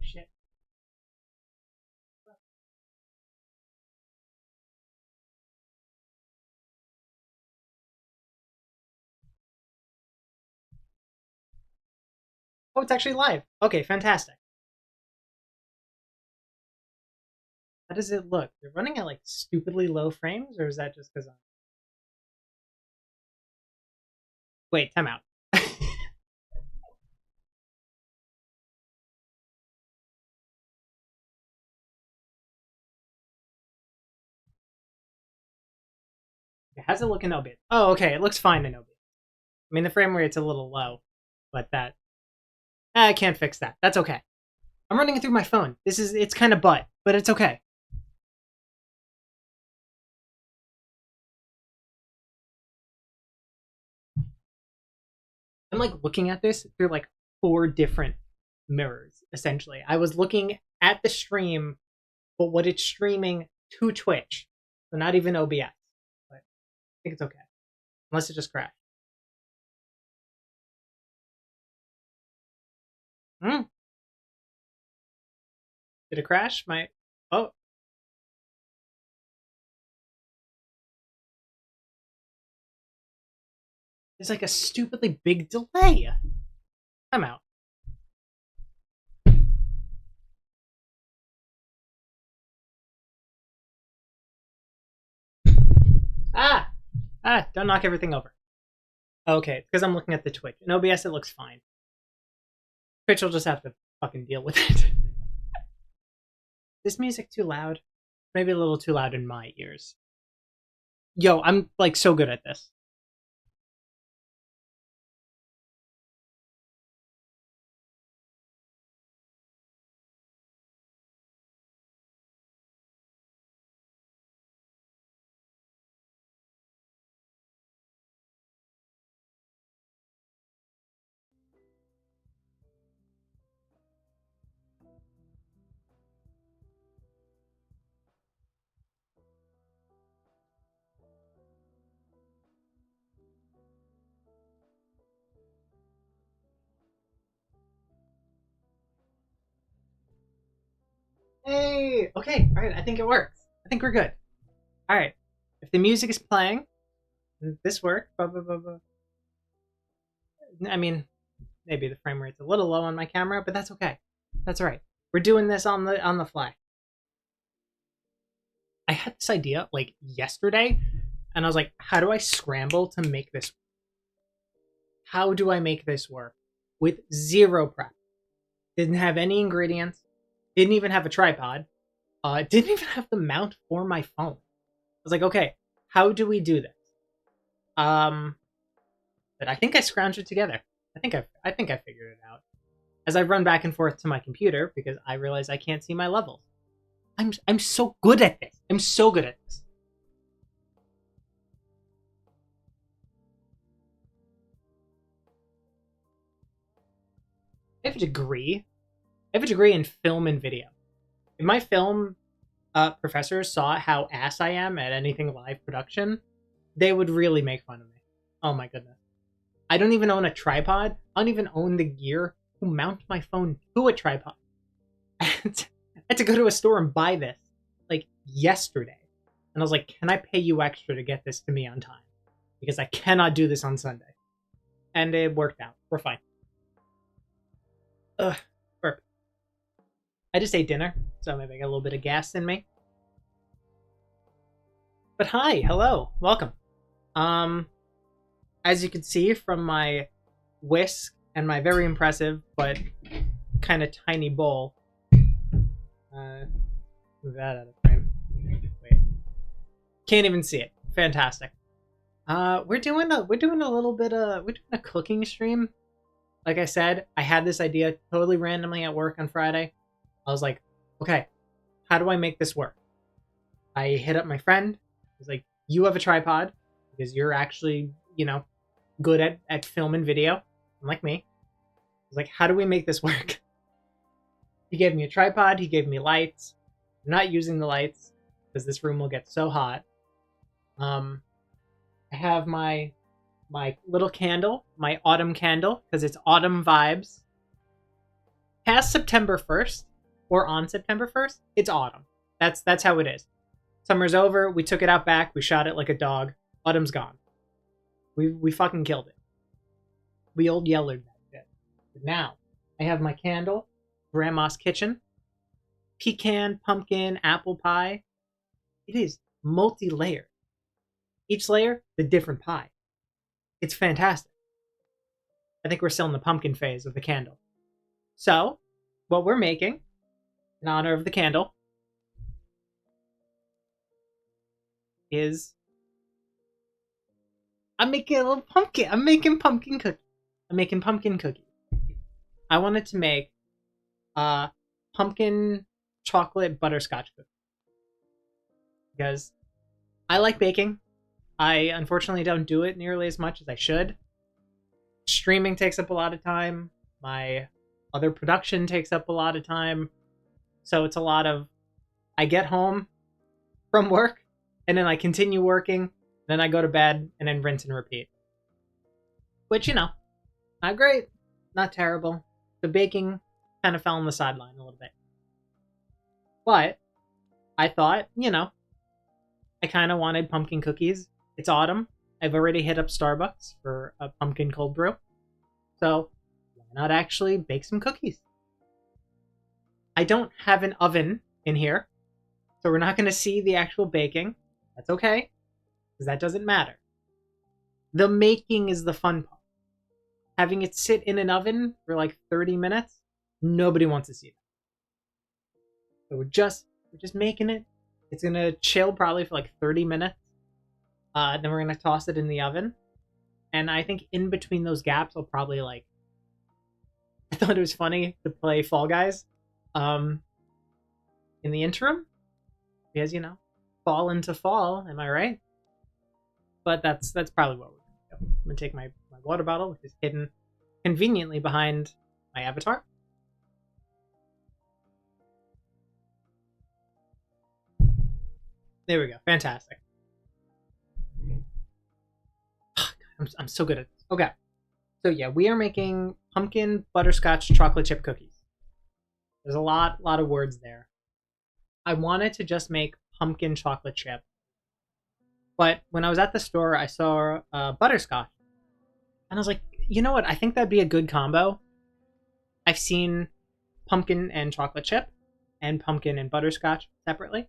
shit. Oh, it's actually live. Okay, fantastic. How does it look? They're running at like stupidly low frames, or is that just because I'm... Wait, time out. How's it look in OBS? Oh, okay, it looks fine in OBS. I mean, the frame rate's a little low, but that... I can't fix that. That's okay. I'm running it through my phone. It's kind of butt, but it's okay. I'm like looking at this through like 4 different mirrors, essentially. I was looking at the stream, but what it's streaming to Twitch. So not even OBS. But I think it's okay. Unless it just crashed. Hmm. Did it crash? Oh. There's like a stupidly big delay. I'm out. Ah! Don't knock everything over. Okay, it's because I'm looking at the Twitch. In OBS, it looks fine. Twitch will just have to fucking deal with it. This music too loud? Maybe a little too loud in my ears. Yo, I'm like so good at this. Hey! Okay, alright, I think it works. I think we're good. Alright. If the music is playing, this works. Blah, blah, blah, blah. I mean, maybe the frame rate's a little low on my camera, but that's okay. That's alright. We're doing this on the fly. I had this idea like yesterday, and I was like, how do I scramble to make this? How do I make this work with zero prep? Didn't have any ingredients. Didn't even have a tripod. Didn't even have the mount for my phone. I was like, okay, how do we do this? But I think I scrounged it together. I think I figured it out. As I run back and forth to my computer because I realize I can't see my levels. I'm so good at this. I'm so good at this. I have a degree. I have a degree in film and video. If my film professors saw how ass I am at anything live production, they would really make fun of me. Oh my goodness. I don't even own a tripod. I don't even own the gear to mount my phone to a tripod. I had to go to a store and buy this like yesterday. And I was like, can I pay you extra to get this to me on time? Because I cannot do this on Sunday. And it worked out. We're fine. Ugh. Burp. I just ate dinner, so maybe I got a little bit of gas in me. But hi, hello, welcome. As you can see from my whisk and my very impressive but kind of tiny bowl. Move that out of frame. Wait, can't even see it. Fantastic. We're doing a cooking stream. Like I said, I had this idea totally randomly at work on Friday. I was like, okay, how do I make this work? I hit up my friend. I was like, you have a tripod because you're actually, good at film and video, unlike me. I was like, how do we make this work? He gave me a tripod. He gave me lights. I'm not using the lights because this room will get so hot. I have my little candle, my autumn candle, because it's autumn vibes. Past September 1st, or on September 1st, it's autumn. That's how it is. Summer's over. We took it out back. We shot it like a dog. Autumn's gone. We fucking killed it. We old yellered that shit. But now I have my candle, Grandma's Kitchen, pecan, pumpkin, apple pie. It is multi-layered. Each layer, the different pie. It's fantastic. I think we're still in the pumpkin phase of the candle. So, what we're making, in honor of the candle, is I'm making a little pumpkin. I'm making pumpkin cookies. I wanted to make pumpkin chocolate butterscotch cookies because I like baking. I unfortunately don't do it nearly as much as I should. Streaming takes up a lot of time. My other production takes up a lot of time. So it's a lot of, I get home from work and then I continue working, then I go to bed and then rinse and repeat. Which, not great, not terrible. The baking kind of fell on the sideline a little bit. But I thought, I kind of wanted pumpkin cookies. It's autumn. I've already hit up Starbucks for a pumpkin cold brew. So why not actually bake some cookies? I don't have an oven in here, so we're not going to see the actual baking. That's okay, because that doesn't matter. The making is the fun part. Having it sit in an oven for like 30 minutes, nobody wants to see that. So we're just making it. It's going to chill probably for like 30 minutes. Then we're going to toss it in the oven. And I think in between those gaps, I'll probably I thought it was funny to play Fall Guys in the interim. Because, fall into fall, am I right? But that's probably what we're going to do. I'm going to take my water bottle, which is hidden conveniently behind my avatar. There we go. Fantastic. I'm so good at this. Okay. So yeah, we are making pumpkin butterscotch chocolate chip cookies. There's a lot of words there. I wanted to just make pumpkin chocolate chip. But when I was at the store, I saw butterscotch. And I was like, you know what? I think that'd be a good combo. I've seen pumpkin and chocolate chip and pumpkin and butterscotch separately.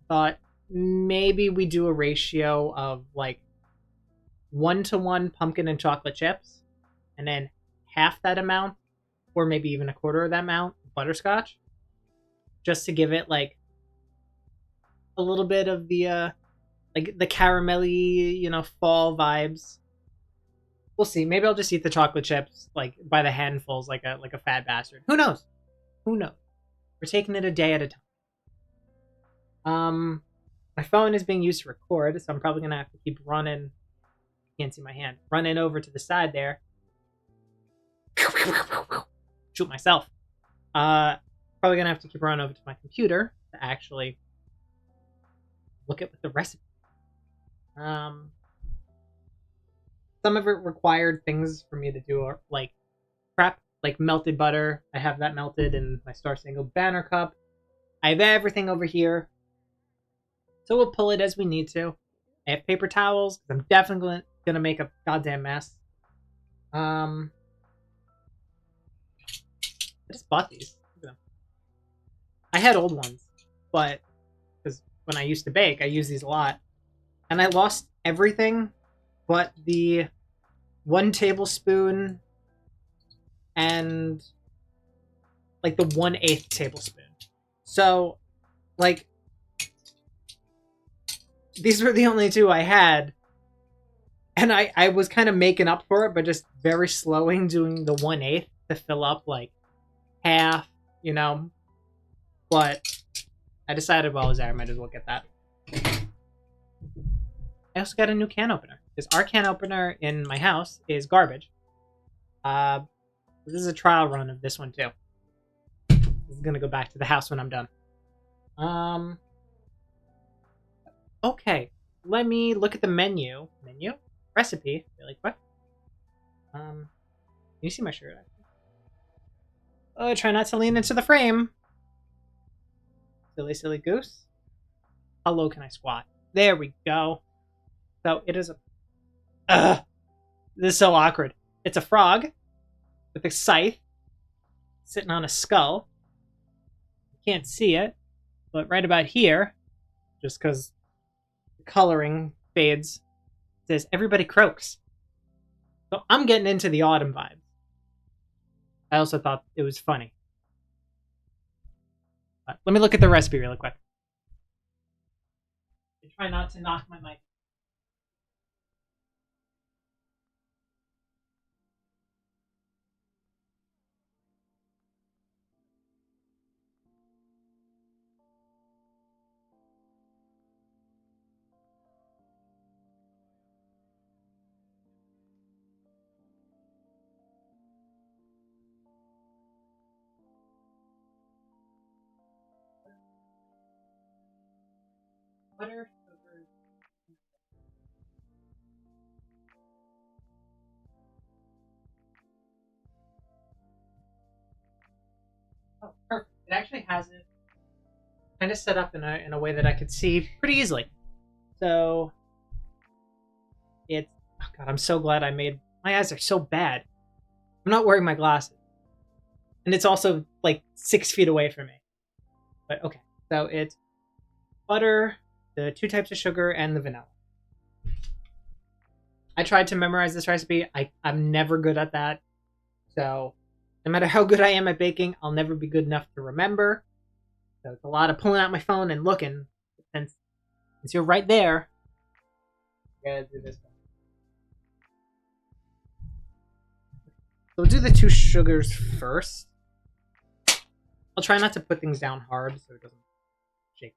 Thought maybe we do a ratio of 1-to-1 pumpkin and chocolate chips, and then half that amount, or maybe even a quarter of that amount, butterscotch, just to give it a little bit of the the caramelly, fall vibes. We'll see. Maybe I'll just eat the chocolate chips by the handfuls, like a fat bastard. Who knows? We're taking it a day at a time. My phone is being used to record, so I'm probably gonna have to keep running. Can't see my hand. Running over to the side there. Shoot myself. Probably gonna have to keep running over to my computer to actually look at what the recipe. Some of it required things for me to do, prep, like melted butter. I have that melted in my Star Spangled Banner cup. I have everything over here, so we'll pull it as we need to. I have paper towels because I'm definitely gonna make a goddamn mess. I just bought these. I had old ones, but because when I used to bake, I used these a lot, and I lost everything but the 1 tablespoon and the 1/8 tablespoon. So, these were the only 2 I had. And I was kind of making up for it, but just very slowing, doing the 1/8 to fill up half, But I decided while I was there, I might as well get that. I also got a new can opener, because our can opener in my house is garbage. This is a trial run of this one too. This is gonna go back to the house when I'm done. Okay, let me look at the menu. Recipe, really quick. You see my shirt? Try not to lean into the frame. Silly, silly goose. How low can I squat? There we go. So it is a... this is so awkward. It's a frog with a scythe sitting on a skull. You can't see it, but right about here, just because the coloring fades, it says everybody croaks. So I'm getting into the autumn vibe. I also thought it was funny. But let me look at the recipe really quick. I try not to knock my mic. Butter, sugar. Oh, perfect. It actually has it kind of set up in a way that I could see pretty easily. So it's... oh god, I'm so glad I made... my eyes are so bad. I'm not wearing my glasses. And it's also like 6 feet away from me. But okay. So it's butter, the 2 types of sugar, and the vanilla. I tried to memorize this recipe. I'm never good at that. So no matter how good I am at baking, I'll never be good enough to remember. So it's a lot of pulling out my phone and looking. Since you're right there, I gotta do this one. So we'll do the 2 sugars first. I'll try not to put things down hard so it doesn't shake.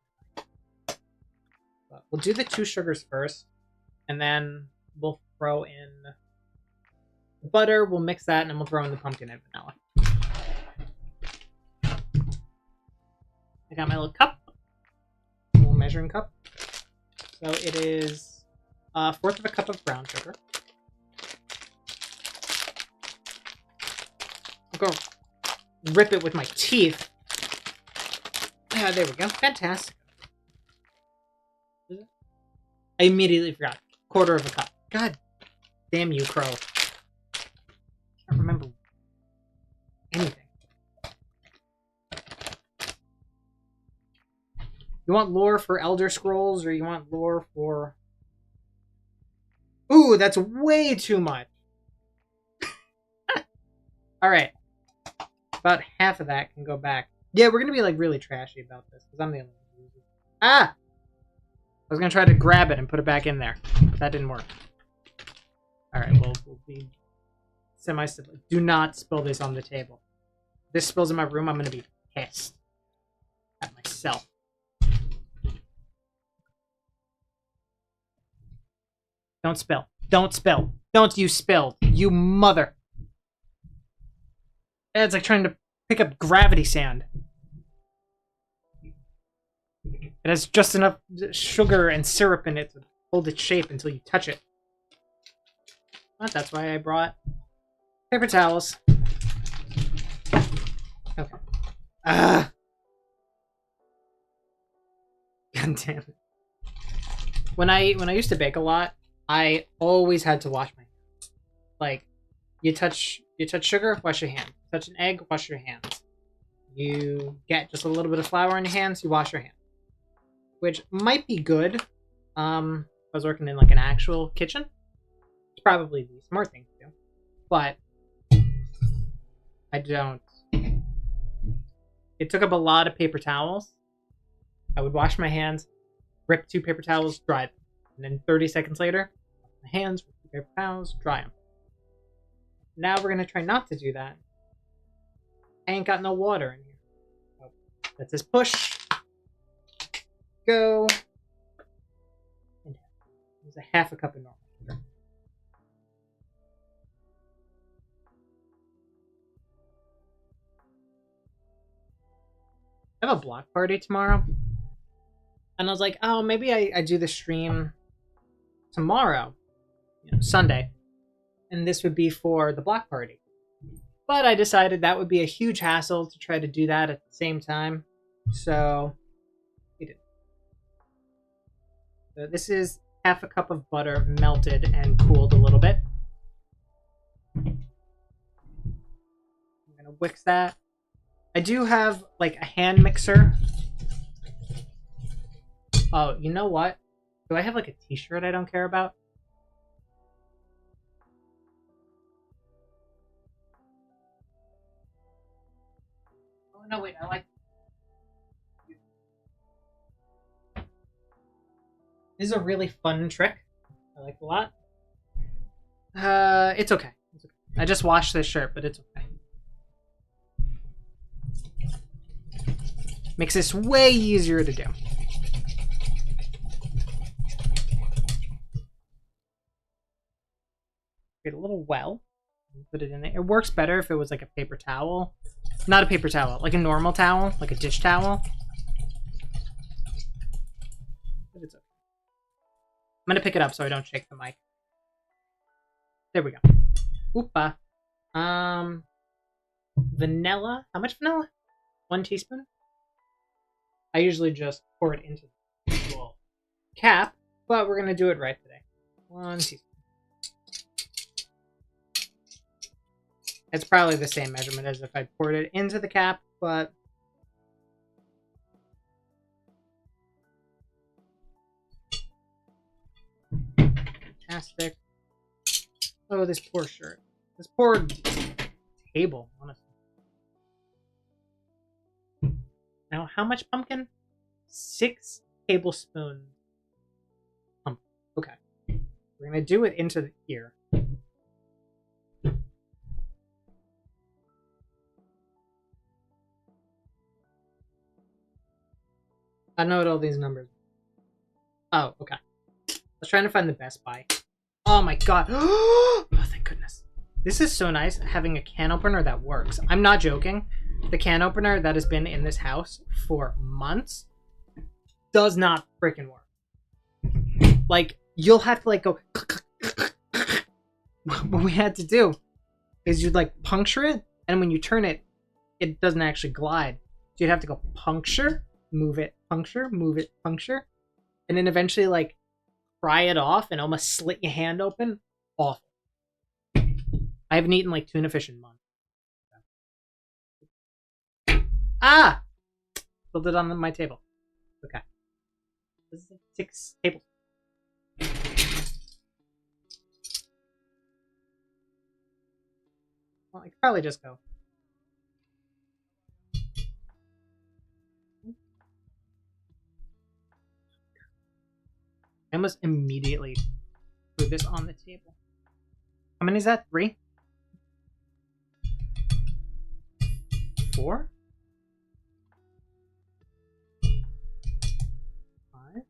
But we'll do the 2 sugars first, and then we'll throw in the butter, we'll mix that, and then we'll throw in the pumpkin and vanilla. I got my little cup, a little measuring cup. So it is 1/4 of a cup of brown sugar. I'll go rip it with my teeth. Yeah, there we go. Fantastic. I immediately forgot. 1/4 of a cup. God damn you, Crow. Can't remember anything. You want lore for Elder Scrolls, or you want lore for... ooh, that's way too much. Alright. About half of that can go back. Yeah, we're gonna be like really trashy about this, because I'm the only one who uses it. Ah! I was gonna try to grab it and put it back in there, but that didn't work. Alright, we'll be semi-civil. Do not spill this on the table. If this spills in my room, I'm gonna be pissed at myself. Don't spill. Don't spill. Don't you spill. You mother. It's like trying to pick up gravity sand. It has just enough sugar and syrup in it to hold its shape until you touch it. But that's why I brought paper towels. Okay. Ah. God damn it. When I used to bake a lot, I always had to wash my hands. Like, you touch sugar, wash your hands. Touch an egg, wash your hands. You get just a little bit of flour on your hands, you wash your hands. Which might be good. If I was working in like an actual kitchen, it's probably the smart thing to do. But I don't. It took up a lot of paper towels. I would wash my hands, rip 2 paper towels, dry them. And then 30 seconds later, wash my hands, rip 2 paper towels, dry them. Now we're going to try not to do that. I ain't got no water in here. So let's just push. Go. And there's a 1/2 cup of normal sugar. I have a block party tomorrow. And I was like, oh, maybe I do the stream tomorrow, Sunday. And this would be for the block party. But I decided that would be a huge hassle to try to do that at the same time. So So this is half a cup of butter melted and cooled a little bit. I'm gonna whisk that. I do have like a hand mixer. Oh, you know what? Do I have like a t-shirt I don't care about? Oh no, wait, I like this is a really fun trick. I like it a lot. It's okay. It's okay. I just washed this shirt, but it's okay. Makes this way easier to do. Get a little well. Put it in there. It works better if it was like a paper towel. Not a paper towel, like a normal towel, like a dish towel. But it's okay. I'm gonna pick it up so I don't shake the mic. There we go. Oopa. Vanilla. How much vanilla? 1 teaspoon? I usually just pour it into the little cap, but we're gonna do it right today. 1 teaspoon. It's probably the same measurement as if I poured it into the cap, but fantastic. Oh, this poor shirt. This poor table, honestly. Now, how much pumpkin? 6 tablespoons. Pumpkin. Okay. We're gonna do it into here. I know what all these numbers. Oh, okay. I was trying to find the Best Buy. Oh my god. Oh, thank goodness. This is so nice having a can opener that works. I'm not joking. The can opener that has been in this house for months does not freaking work. Like, you'll have to like go. What we had to do is you'd like puncture it, and when you turn it, it doesn't actually glide. So you'd have to go puncture, move it, puncture, move it, puncture, and then eventually like pry it off and almost slit your hand open. Awful. I haven't eaten like tuna fish in months. Ah! Spilled it on my table. Okay. This is like 6 tables. Well, I could probably just go. I almost immediately threw this on the table. How many is that? 3? 4? 5?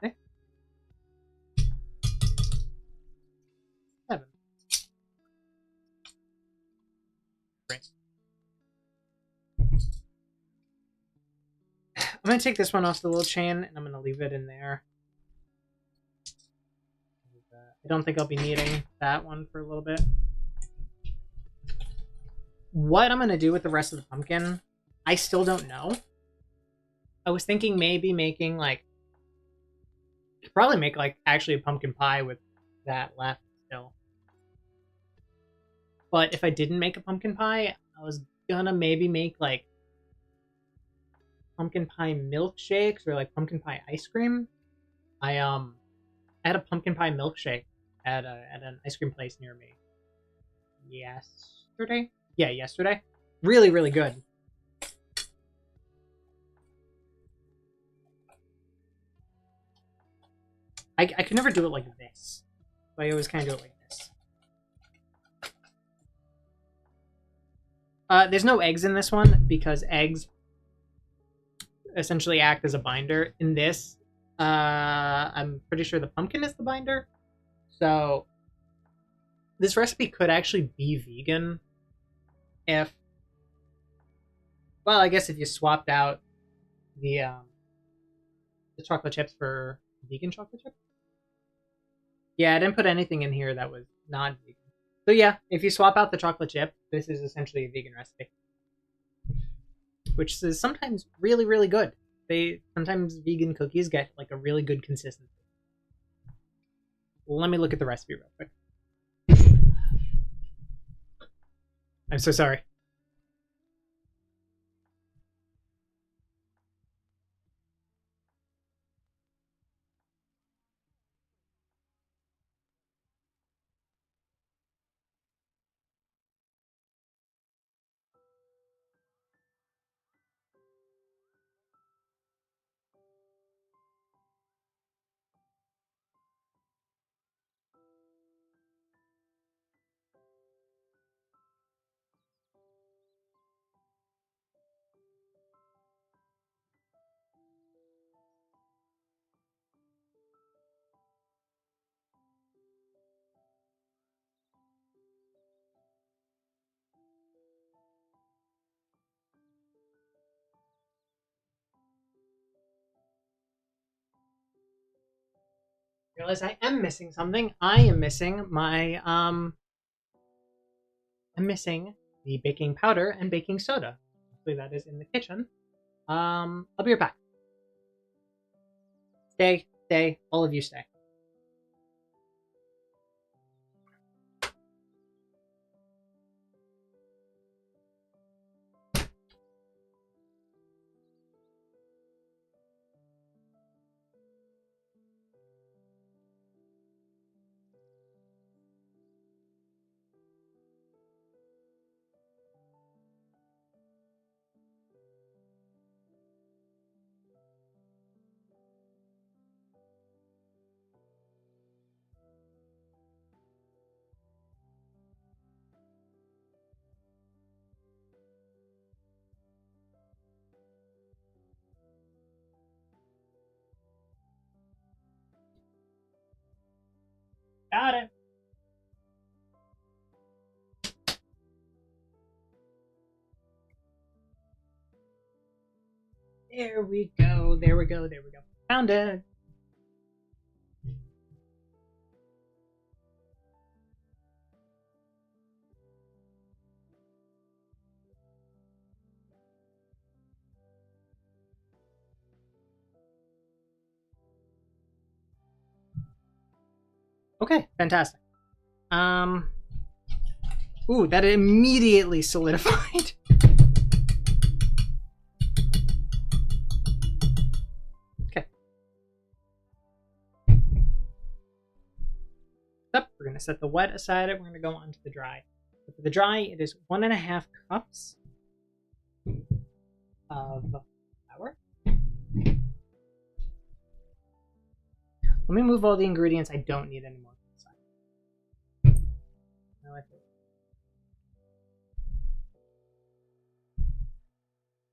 6? 7? Great. I'm going to take this one off the little chain, and I'm going to leave it in there. I don't think I'll be needing that one for a little bit. What I'm going to do with the rest of the pumpkin, I still don't know. I was thinking maybe making, like... Could probably make, like, actually a pumpkin pie with that left still. But if I didn't make a pumpkin pie, I was gonna maybe make, like, pumpkin pie milkshakes or like pumpkin pie ice cream. I had a pumpkin pie milkshake at an ice cream place near me yesterday. Yeah, yesterday. Really, really good. I could never do it like this. So I always kind of do it like this. There's no eggs in this one because eggs essentially act as a binder. In this, I'm pretty sure the pumpkin is the binder. So this recipe could actually be vegan if, well, I guess if you swapped out the chocolate chips for vegan chocolate chips. Yeah, I didn't put anything in here that was not vegan. So yeah, if you swap out the chocolate chip, this is essentially a vegan recipe. Which is sometimes really, really good. Sometimes vegan cookies get like a really good consistency. Let me look at the recipe real quick. I'm so sorry. Realize I am missing something. I am missing my I'm missing the baking powder and baking soda. Hopefully that is in the kitchen. I'll be right back. Stay, all of you stay. Got it. There we go. There we go. There we go. Found it. Okay, fantastic. Ooh, that immediately solidified. Okay. Up, we're gonna set the wet aside. We're gonna go on to the dry. So for the dry, it is 1.5 cups of flour. Let me move all the ingredients I don't need anymore.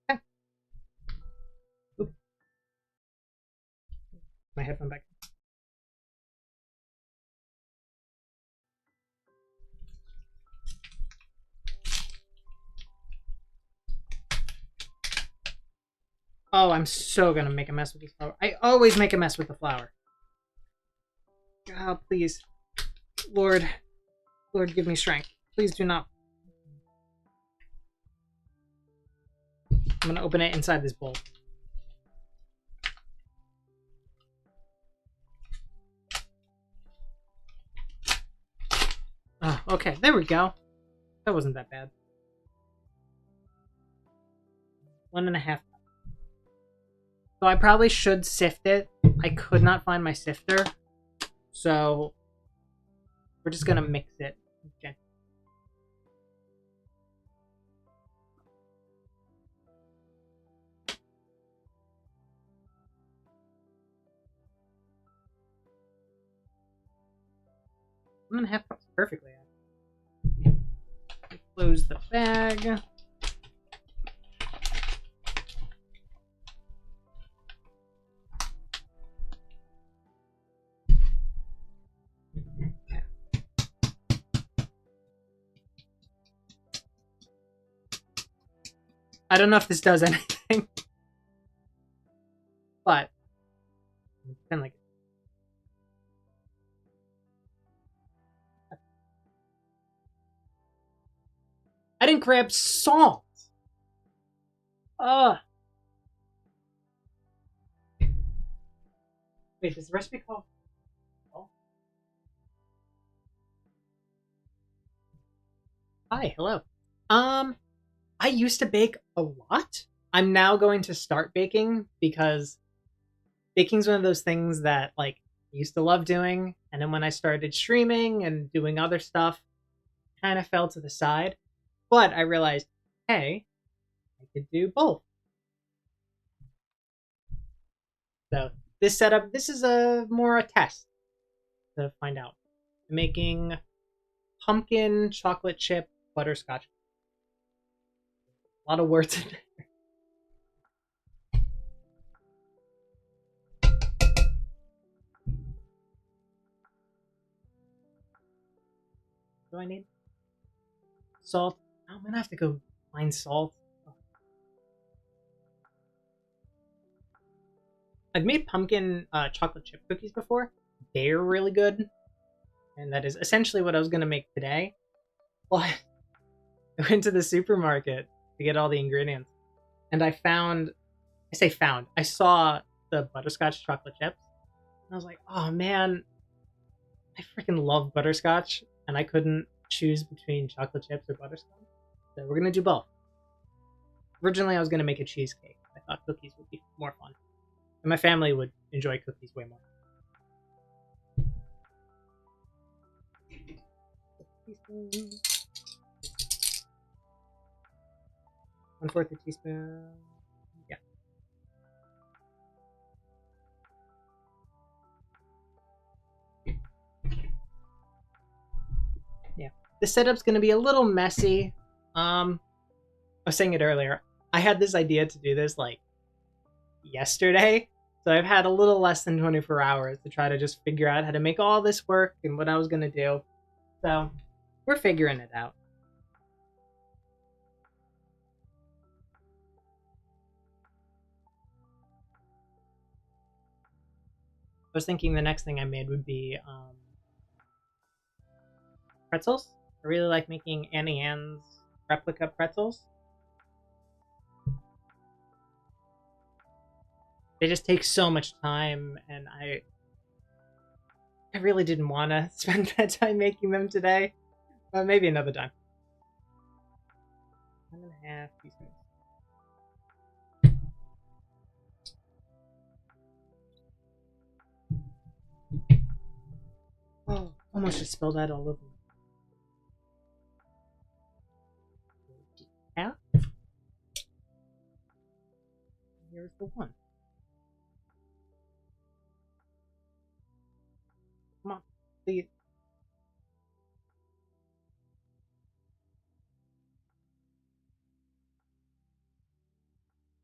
Okay. Oop. My headphone back. Oh, I'm so gonna make a mess with this flour. I always make a mess with the flour. Oh, please. Lord, give me strength. Please do not. I'm gonna open it inside this bowl. Oh, okay, there we go. That wasn't that bad. 1.5. So I probably should sift it. I could not find my sifter. So we're just gonna mix it. Okay. I'm gonna have perfectly. Close the bag. I don't know if this does anything, but pretend like it. I didn't grab salt. Ugh. Wait, does the recipe call? Oh. Hi, hello. Um, I used to bake a lot. I'm now going to start baking because baking's one of those things that like I used to love doing, and then when I started streaming and doing other stuff, kind of fell to the side. But I realized, hey, I could do both. So this setup, this is a more a test to find out. I'm making pumpkin chocolate chip butterscotch. A lot of words in there. What do I need? Salt. I'm gonna have to go find salt. I've made pumpkin chocolate chip cookies before. They're really good, and that is essentially what I was gonna make today. Well, I went to the supermarket to get all the ingredients, and I found. I say found. I saw the butterscotch chocolate chips, and I was like, "Oh man, I freaking love butterscotch," and I couldn't choose between chocolate chips or butterscotch. So we're gonna do both. Originally, I was gonna make a cheesecake. I thought cookies would be more fun, and my family would enjoy cookies way more. Teaspoon. 1/4 a teaspoon. Yeah. Yeah. The setup's gonna be a little messy. I was saying it earlier. I had this idea to do this like yesterday, so I've had a little less than 24 hours to try to just figure out how to make all this work and what I was gonna do. So we're figuring it out. I was thinking the next thing I made would be pretzels. I really like making Annie Ann's replica pretzels. They just take so much time, and I really didn't want to spend that time making them today. But maybe another time. 1.5 teaspoons. Oh, almost just spilled that all over me. Yeah. Here's the one. Come on, please.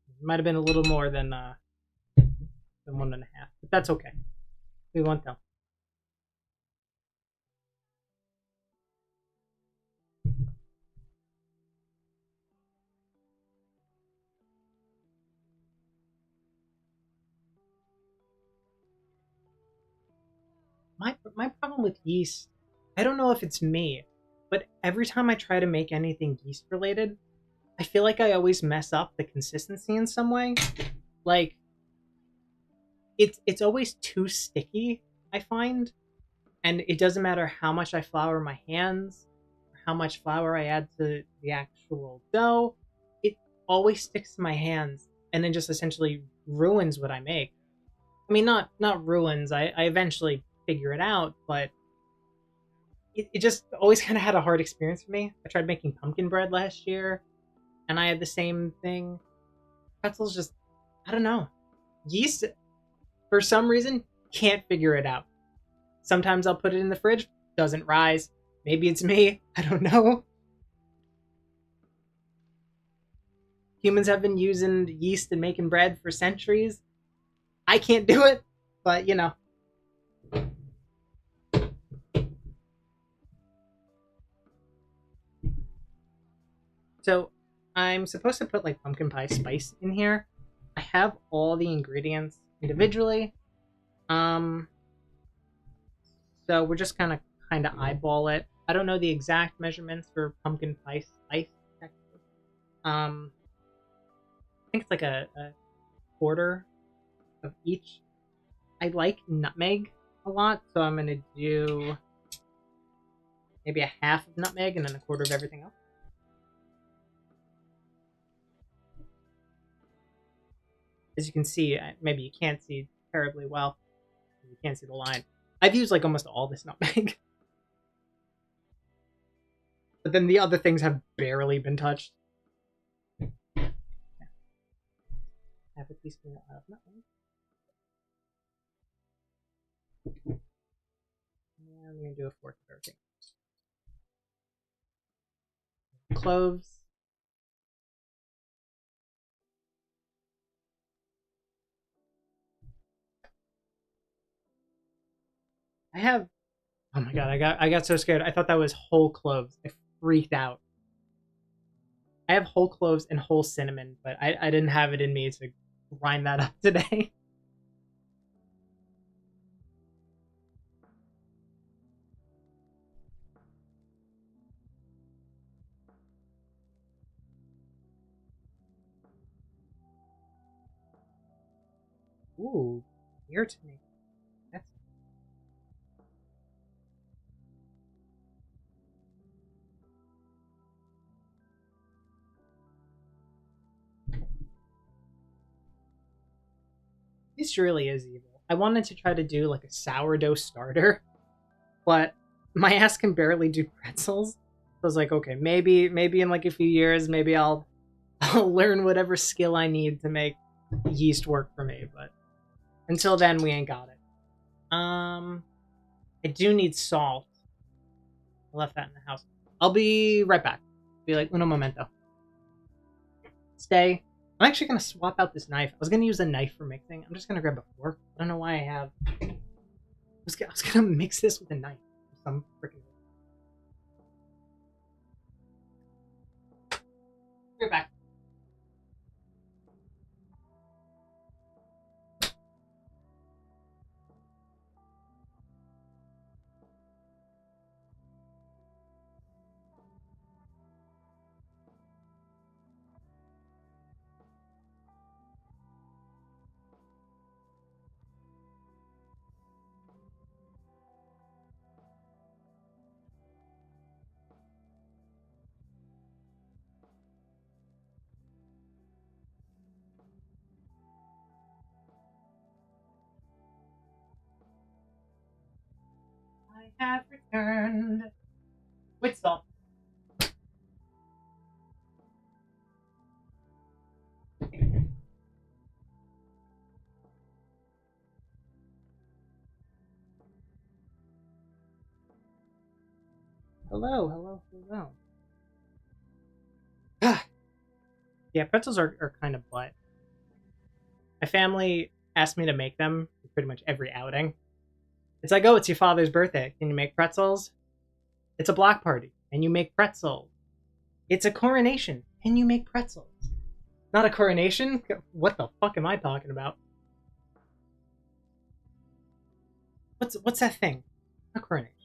It might have been a little more than 1.5, but that's okay. We won't tell. My problem with yeast, I don't know if it's me, but every time I try to make anything yeast related, I feel like I always mess up the consistency in some way. Like it's always too sticky, I find, and it doesn't matter how much I flour my hands, or how much flour I add to the actual dough, it always sticks to my hands and then just essentially ruins what I make. I mean, not ruins. I eventually figure it out, but it just always kind of had a hard experience for me. I tried making pumpkin bread last year, and I had the same thing. Pretzels just, I don't know. Yeast, for some reason, can't figure it out. Sometimes I'll put it in the fridge, doesn't rise. Maybe it's me. I don't know. Humans have been using yeast and making bread for centuries. I can't do it, but you know. So I'm supposed to put like pumpkin pie spice in here. I have all the ingredients individually. Um, so we're just kind of eyeball it. I don't know the exact measurements for pumpkin pie spice. I think it's like a quarter of each. I like nutmeg a lot, so I'm gonna do maybe a half of nutmeg and then a quarter of everything else. As you can see, maybe you can't see terribly well. You can't see the line. I've used like almost all this nutmeg. But then the other things have barely been touched. Half a teaspoon of nutmeg. And I'm going to do a fourth of everything. Cloves. I have... Oh my god, I got so scared. I thought that was whole cloves. I freaked out. I have whole cloves and whole cinnamon, but I didn't have it in me to grind that up today. Ooh, beer to me. That's... This really is evil. I wanted to try to do like a sourdough starter, but my ass can barely do pretzels. So I was like, okay, maybe in like a few years, maybe I'll learn whatever skill I need to make yeast work for me. But until then, we ain't got it. I do need salt. I left that in the house. I'll be right back. Be like uno momento. Stay. I'm actually gonna swap out this knife. I was gonna use a knife for mixing. I'm just gonna grab a fork. I don't know why I have. I was gonna mix this with a knife. Some freaking. Be right back. I have returned with salt. Hello, hello, hello. Yeah, pretzels are kind of butt. My family asked me to make them for pretty much every outing. It's like, oh, it's your father's birthday. Can you make pretzels? It's a block party. And you make pretzels. It's a coronation. Can you make pretzels? Not a coronation? What the fuck am I talking about? What's that thing? A coronation.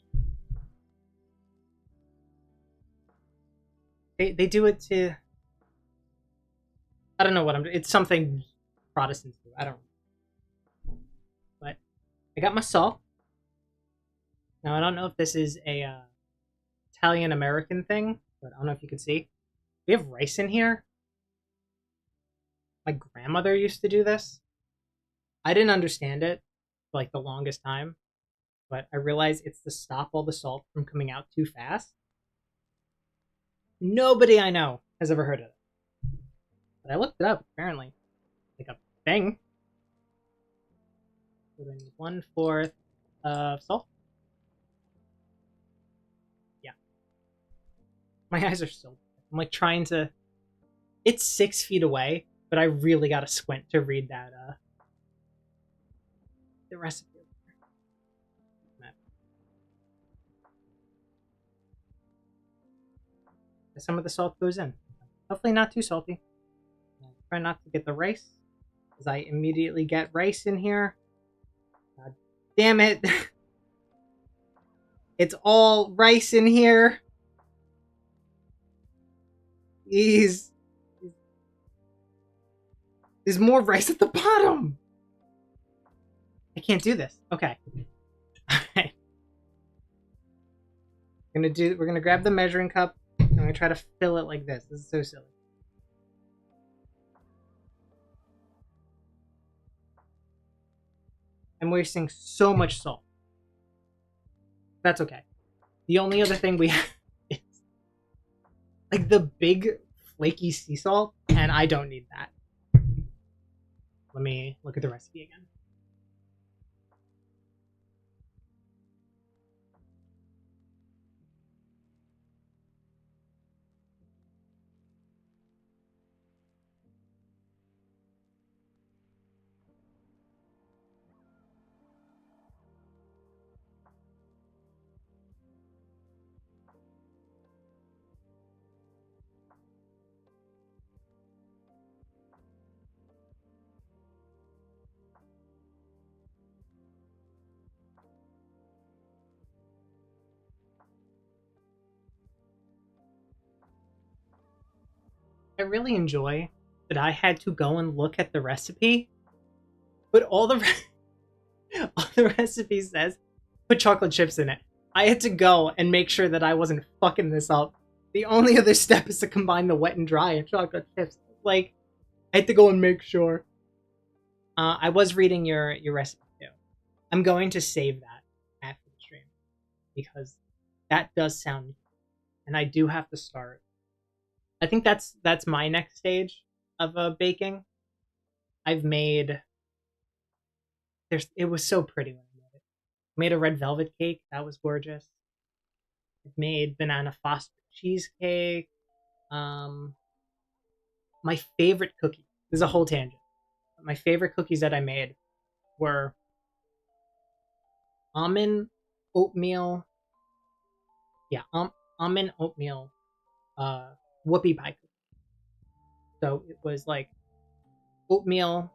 They do it to... I don't know what I'm... It's something Protestants do. I don't know. But I got my salt. Now, I don't know if this is a Italian-American thing, but I don't know if you can see. We have rice in here. My grandmother used to do this. I didn't understand it for like the longest time, but I realized it's to stop all the salt from coming out too fast. Nobody I know has ever heard of it. But I looked it up, apparently. Like a thing. So then 1/4 of salt. Yeah. My eyes are so... I'm like trying to... It's 6 feet away, but I really gotta squint to read that, the recipe. Some of the salt goes in. Hopefully not too salty. Try not to get the rice, because I immediately get rice in here. God damn it. It's all rice in here. There's more rice at the bottom. I can't do this. Okay. Alright. We're gonna grab the measuring cup and I'm gonna try to fill it like this. This is so silly. I'm wasting so much salt. That's okay. The only other thing we have is like the big flaky sea salt, and I don't need that. Let me look at the recipe again. I really enjoy that I had to go and look at the recipe, but all the recipe says put chocolate chips in it. I had to go and make sure that I wasn't fucking this up. The only other step is to combine the wet and dry and chocolate chips. Like, I had to go and make sure. I was reading your recipe too. I'm going to save that after the stream because that does sound, and I do have to start. I think that's my next stage of baking. I've made. It was so pretty when I made it. I made a red velvet cake that was gorgeous. I've made banana foster cheesecake. My favorite cookie. This is a whole tangent. My favorite cookies that I made were almond oatmeal. Yeah, almond oatmeal whoopie pie cookie. So it was like oatmeal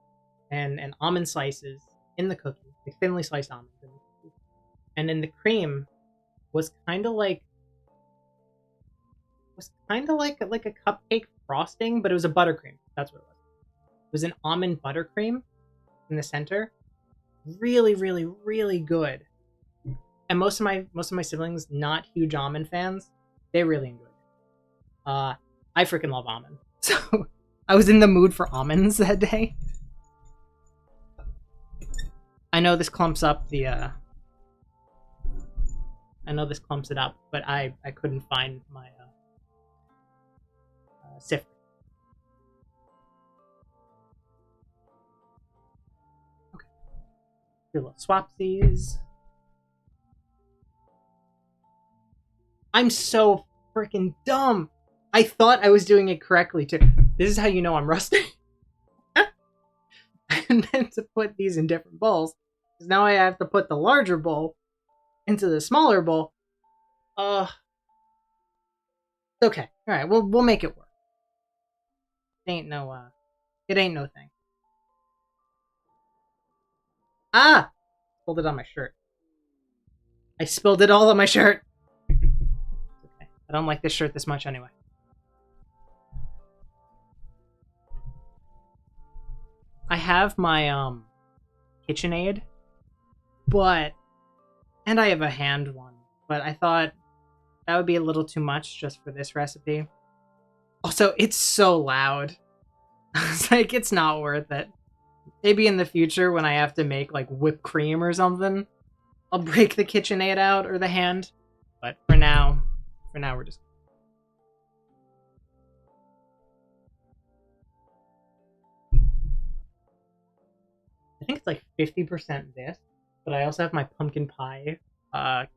and almond slices in the cookie, like thinly sliced almonds in the cookie. And then the cream was kind of like a cupcake frosting, but it was a buttercream. That's what it was. It was an almond buttercream in the center. Really, really, really good. And most of my siblings, not huge almond fans, they really enjoyed it. I freaking love almond. So I was in the mood for almonds that day. I know this clumps up the I know this clumps it up, but I couldn't find my sifter. Okay. Do a little swapsies. I'm so freaking dumb. I thought I was doing it correctly too. This is how you know I'm rusty. I meant to put these in different bowls. Because now I have to put the larger bowl into the smaller bowl. Okay. Alright, we'll make it work. It ain't no thing. Ah! Spilled it on my shirt. I spilled it all on my shirt. Okay. I don't like this shirt this much anyway. I have my KitchenAid, and I have a hand one, but I thought that would be a little too much just for this recipe. Also, it's so loud. It's like, it's not worth it. Maybe in the future when I have to make like whipped cream or something, I'll break the KitchenAid out or the hand. But for now we're just. I think it's like 50% this, but I also have my pumpkin pie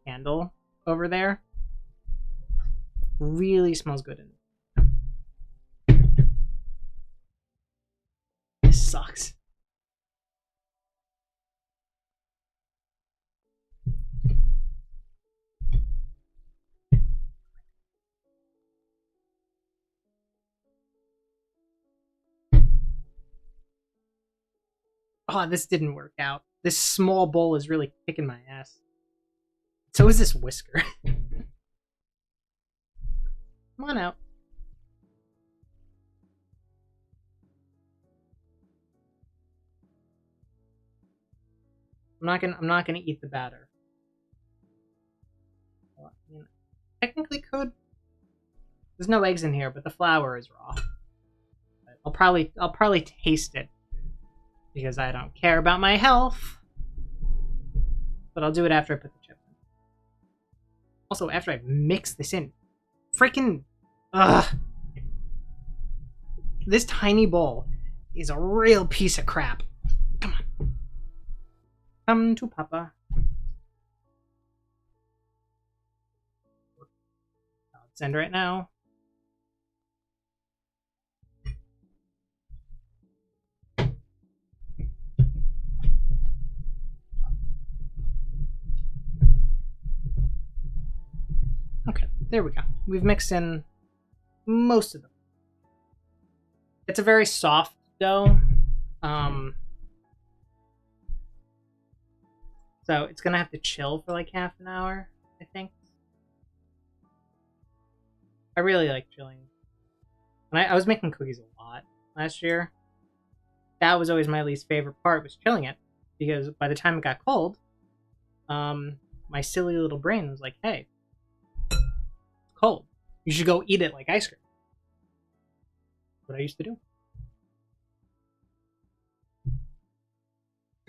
candle over there. Really smells good in it. This sucks. Oh, this didn't work out. This small bowl is really kicking my ass. So is this whisker. Come on out. I'm not gonna eat the batter. Well, I mean, technically could. There's no eggs in here, but the flour is raw. I'll probably taste it because I don't care about my health. But I'll do it after I put the chips in. Also, after I mix this in. Freaking ugh. This tiny bowl is a real piece of crap. Come on. Come to Papa. I'll send right now. Okay, there we go. We've mixed in most of them. It's a very soft dough. So it's gonna have to chill for like half an hour, I think. I really like chilling. And I was making cookies a lot last year. That was always my least favorite part, was chilling it. Because by the time it got cold, my silly little brain was like, hey, it's cold. You should go eat it like ice cream. What I used to do.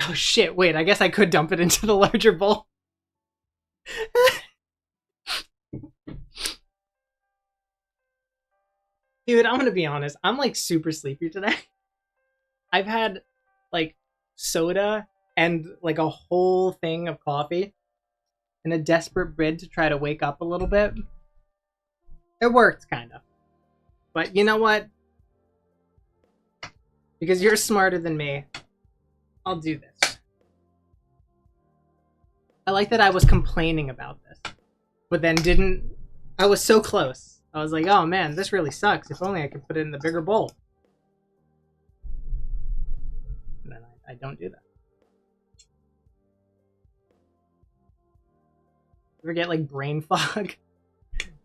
Oh shit, wait, I guess I could dump it into the larger bowl. Dude, I'm gonna be honest. I'm like super sleepy today. I've had like soda and like a whole thing of coffee in a desperate bid to try to wake up a little bit. It worked, kind of. But you know what? Because you're smarter than me, I'll do this. I like that I was complaining about this, but then didn't. I was so close. I was like, oh man, this really sucks. If only I could put it in the bigger bowl. And then I don't do that. You ever get like brain fog?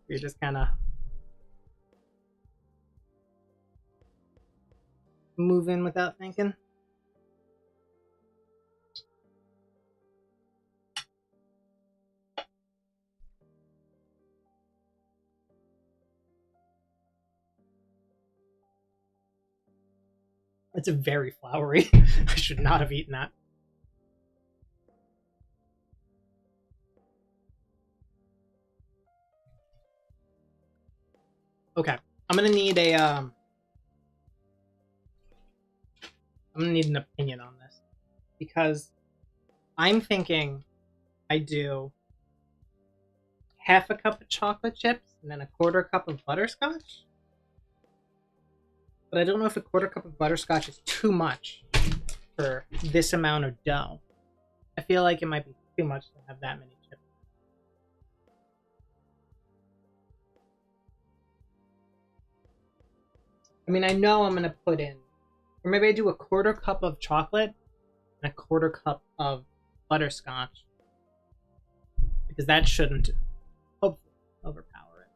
You're just kind of moving without thinking. It's very floury. I should not have eaten that. Okay, I'm gonna need a I'm gonna need an opinion on this because I'm thinking I do half a cup of chocolate chips and then a quarter cup of butterscotch. But I don't know if a quarter cup of butterscotch is too much for this amount of dough. I feel like it might be too much to have that many chips. I mean, I know I'm going to put in, or maybe I do a quarter cup of chocolate and a quarter cup of butterscotch. Because that shouldn't, hopefully, overpower it.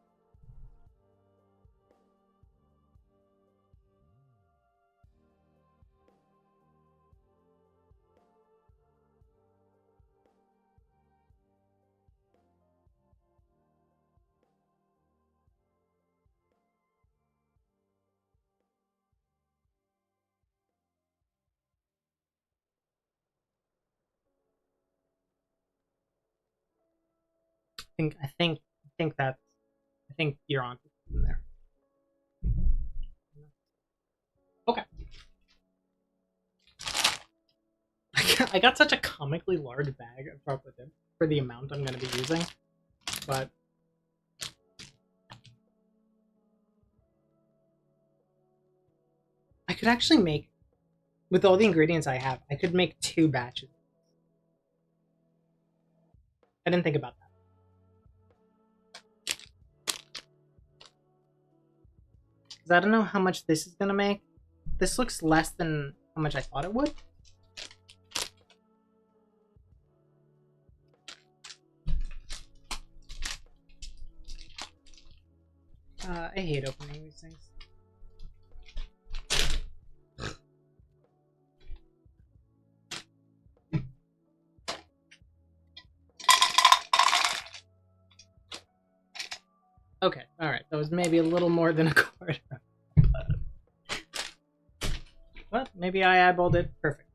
I think you're on from there. Okay. I got such a comically large bag of chocolate chips for the amount I'm going to be using, but I could actually make, with all the ingredients I have, I could make 2 batches. I didn't think about that. Because I don't know how much this is going to make. This looks less than how much I thought it would. I hate opening these things. Okay, alright. That was maybe a little more than a quarter. Well, maybe I eyeballed it. Perfect.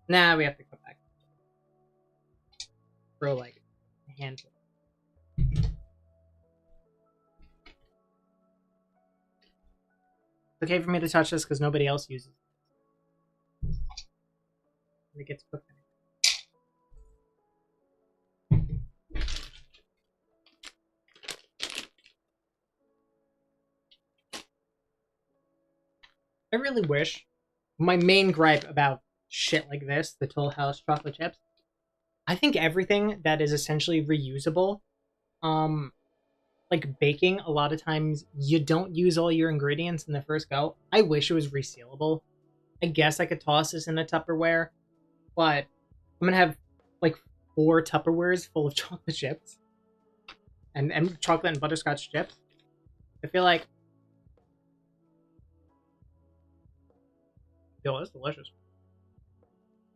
Now we have to come back. Throw like a handful. It's okay for me to touch this because nobody else uses it. And it gets cooked. I really wish my main gripe about shit like this, the Toll House chocolate chips, I think everything that is essentially reusable, um, like baking, a lot of times you don't use all your ingredients in the first go. I wish it was resealable. I guess I could toss this in a Tupperware, but I'm gonna have like 4 Tupperwares full of chocolate chips and chocolate and butterscotch chips. I feel like, yo, that's delicious.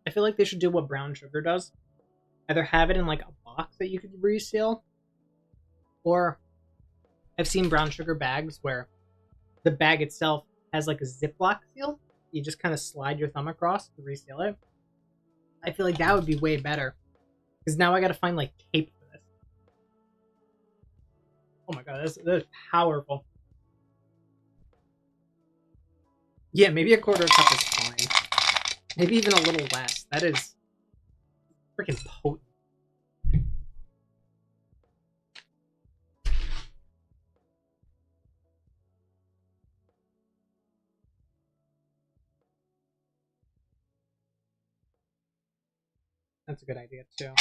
I feel like they should do what brown sugar does. Either have it in like a box that you could reseal, or I've seen brown sugar bags where the bag itself has like a Ziploc seal. You just kind of slide your thumb across to reseal it. I feel like that would be way better. Because now I gotta find like tape for this. Oh my god, that's powerful. Yeah, maybe a quarter cup is fine. Maybe even a little less. That is freaking potent. That's a good idea too.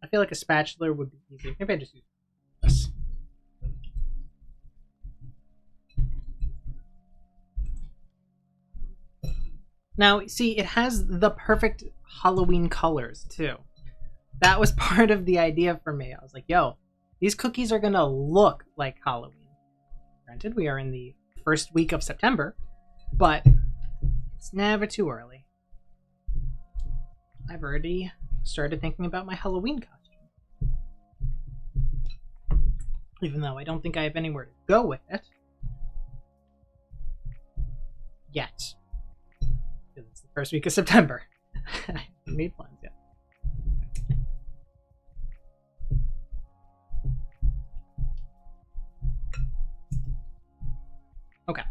I feel like a spatula would be easy. Maybe I just use this. Now, see, it has the perfect Halloween colors too. That was part of the idea for me. I was like, yo, these cookies are gonna look like Halloween. Granted, we are in the first week of September, but it's never too early. I've already started thinking about my Halloween costume. Even though I don't think I have anywhere to go with it. Yet. Because it's the first week of September. I haven't made plans yet. Okay.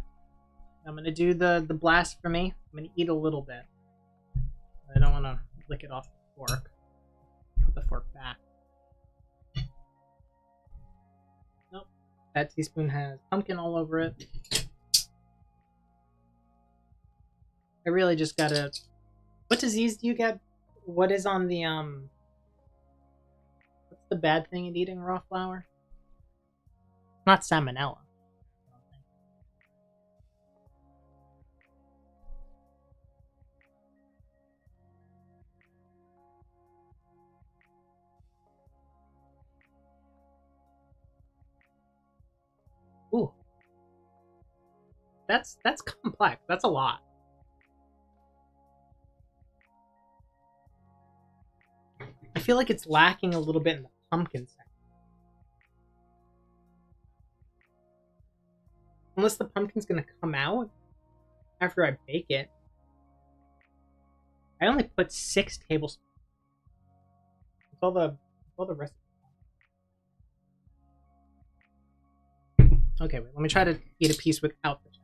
I'm gonna do the blasphemy. I'm gonna eat a little bit. I don't want to lick it off the fork. Put the fork back. Nope. That teaspoon has pumpkin all over it. I really just gotta... What disease do you get? What is on the, What's the bad thing in eating raw flour? Not salmonella. Ooh. That's complex. That's a lot. I feel like it's lacking a little bit in the pumpkin section. Unless the pumpkin's gonna come out after I bake it. I only put 6 tablespoons. It's all the rest. Okay, wait, let me try to eat a piece without the chocolate.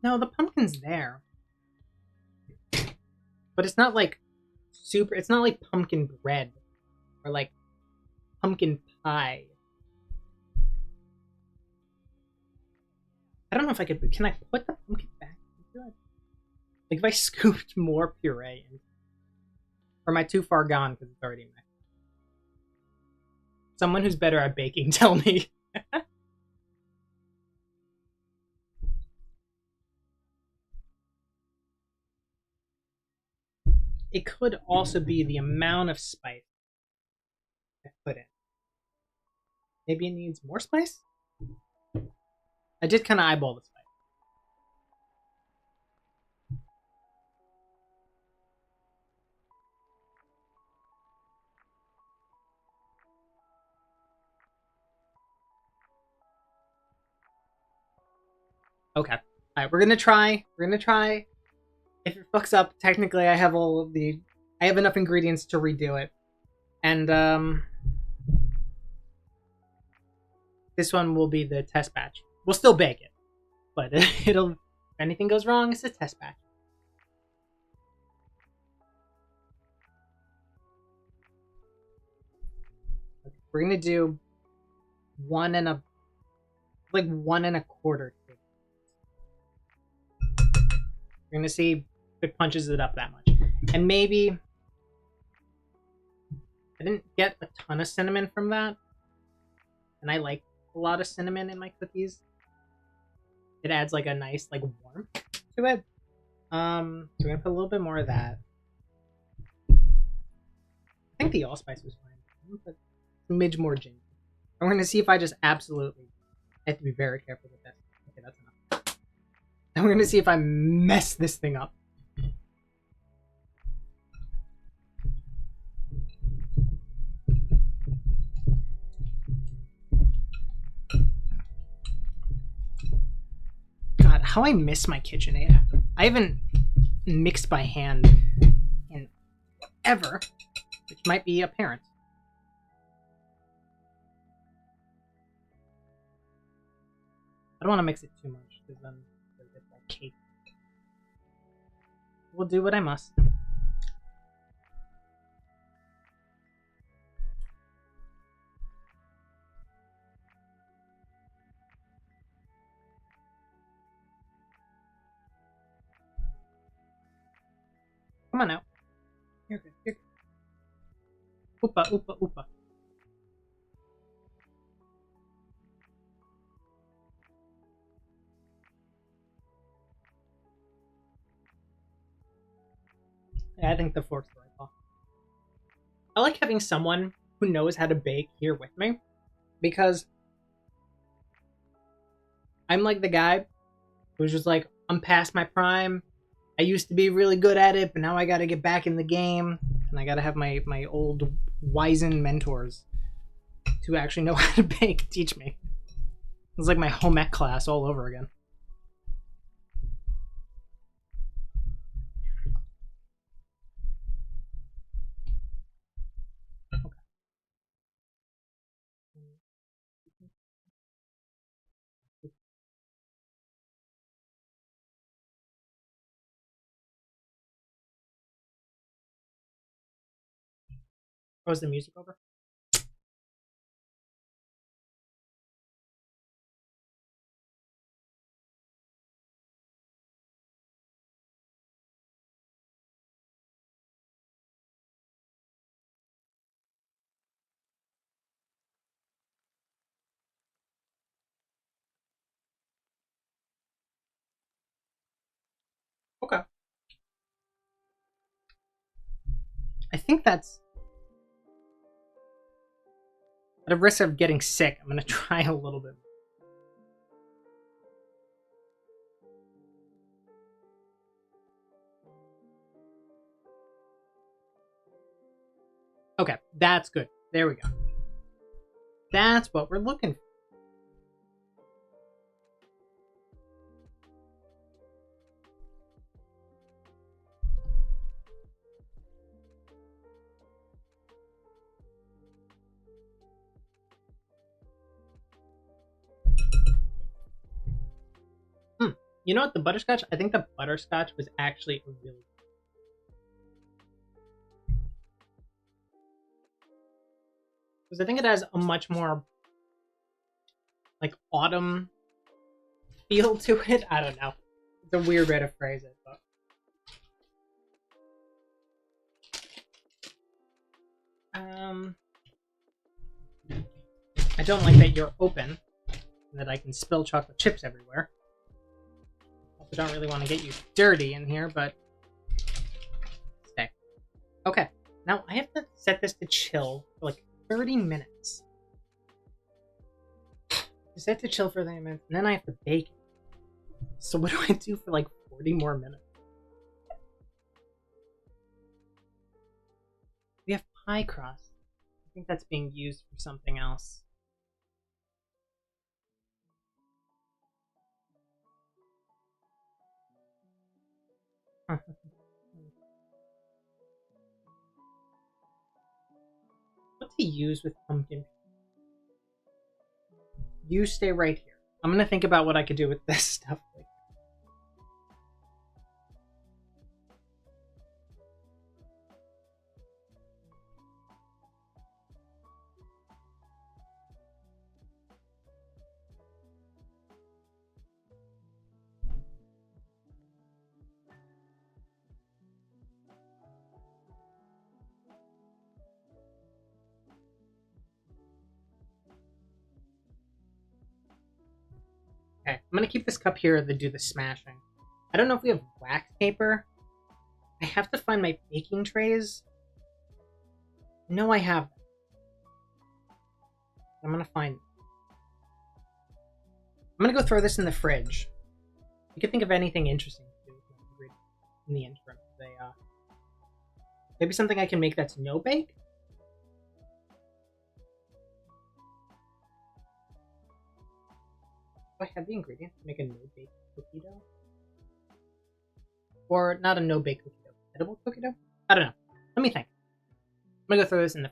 No, the pumpkin's there. But it's not like super, it's not like pumpkin bread or like pumpkin pie. I don't know if I could, can I put the pumpkin back into it? Like if I scooped more puree in, or am I too far gone because it's already mixed? Someone who's better at baking, tell me. it could also be the amount of spice I put in. Maybe it needs more spice? I did kind of eyeball the spice. Okay. Alright, we're gonna try. We're gonna try. If it fucks up, technically I have I have enough ingredients to redo it. And this one will be the test batch. We'll still bake it. But it'll if anything goes wrong, it's a test batch. Okay, we're gonna do 1.25. We're gonna see if it punches it up that much. And maybe I didn't get a ton of cinnamon from that. And I like a lot of cinnamon in my cookies. It adds like a nice like warmth to it. So we're gonna put a little bit more of that. I think the allspice was fine. I'm gonna put a smidge more ginger. I'm gonna see if I just absolutely I have to be very careful with this. Okay, that's enough. And we're gonna see if I mess this thing up. God, how I miss my KitchenAid. I haven't mixed by hand in ever, which might be apparent. I don't want to mix it too much because then it'll get like cake. We'll do what I must. Come on now. You're good. You're good. Oopa, oopa, oopa. Yeah, I think the fork's the right call. I like having someone who knows how to bake here with me because I'm like the guy who's just like, I'm past my prime. I used to be really good at it, but now I gotta get back in the game. And I gotta have my old wizened mentors to actually know how to bake teach me. It's like my home ec class all over again. Oh, is the music over? Okay. I think that's at a risk of getting sick. I'm gonna try a little bit. Okay, that's good. There we go. That's what we're looking for. You know what? The butterscotch? I think the butterscotch was actually a really because I think it has a much more like autumn feel to it. I don't know. It's a weird way to phrase it, but I don't like that you're open and that I can spill chocolate chips everywhere. I don't really want to get you dirty in here, but stay. Now I have to set this to chill for like 30 minutes. Set to chill for 30 minutes, and then I have to bake it. So what do I do for like 40 more minutes? We have pie crust. I think that's being used for something else. What's he use with pumpkin? You stay right here. I'm gonna think about what I could do with this stuff. Okay, I'm gonna keep this cup here to do the smashing. I don't know if we have wax paper. I have to find my baking trays. No, I have. I'm gonna find. I'm gonna go throw this in the fridge. You could think of anything interesting to do with in the interim. Maybe something I can make that's no bake. Do I have the ingredients to make a no bake cookie dough? Or not a no bake cookie dough, edible cookie dough? I don't know. Let me think. I'm gonna go throw this in the.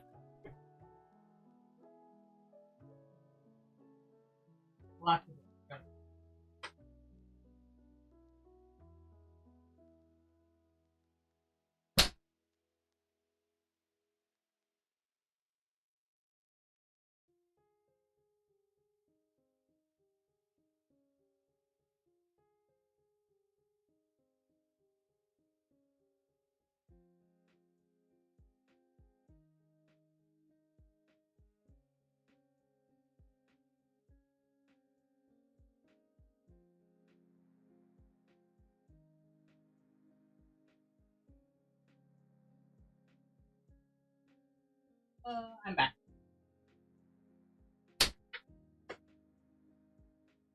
I'm back.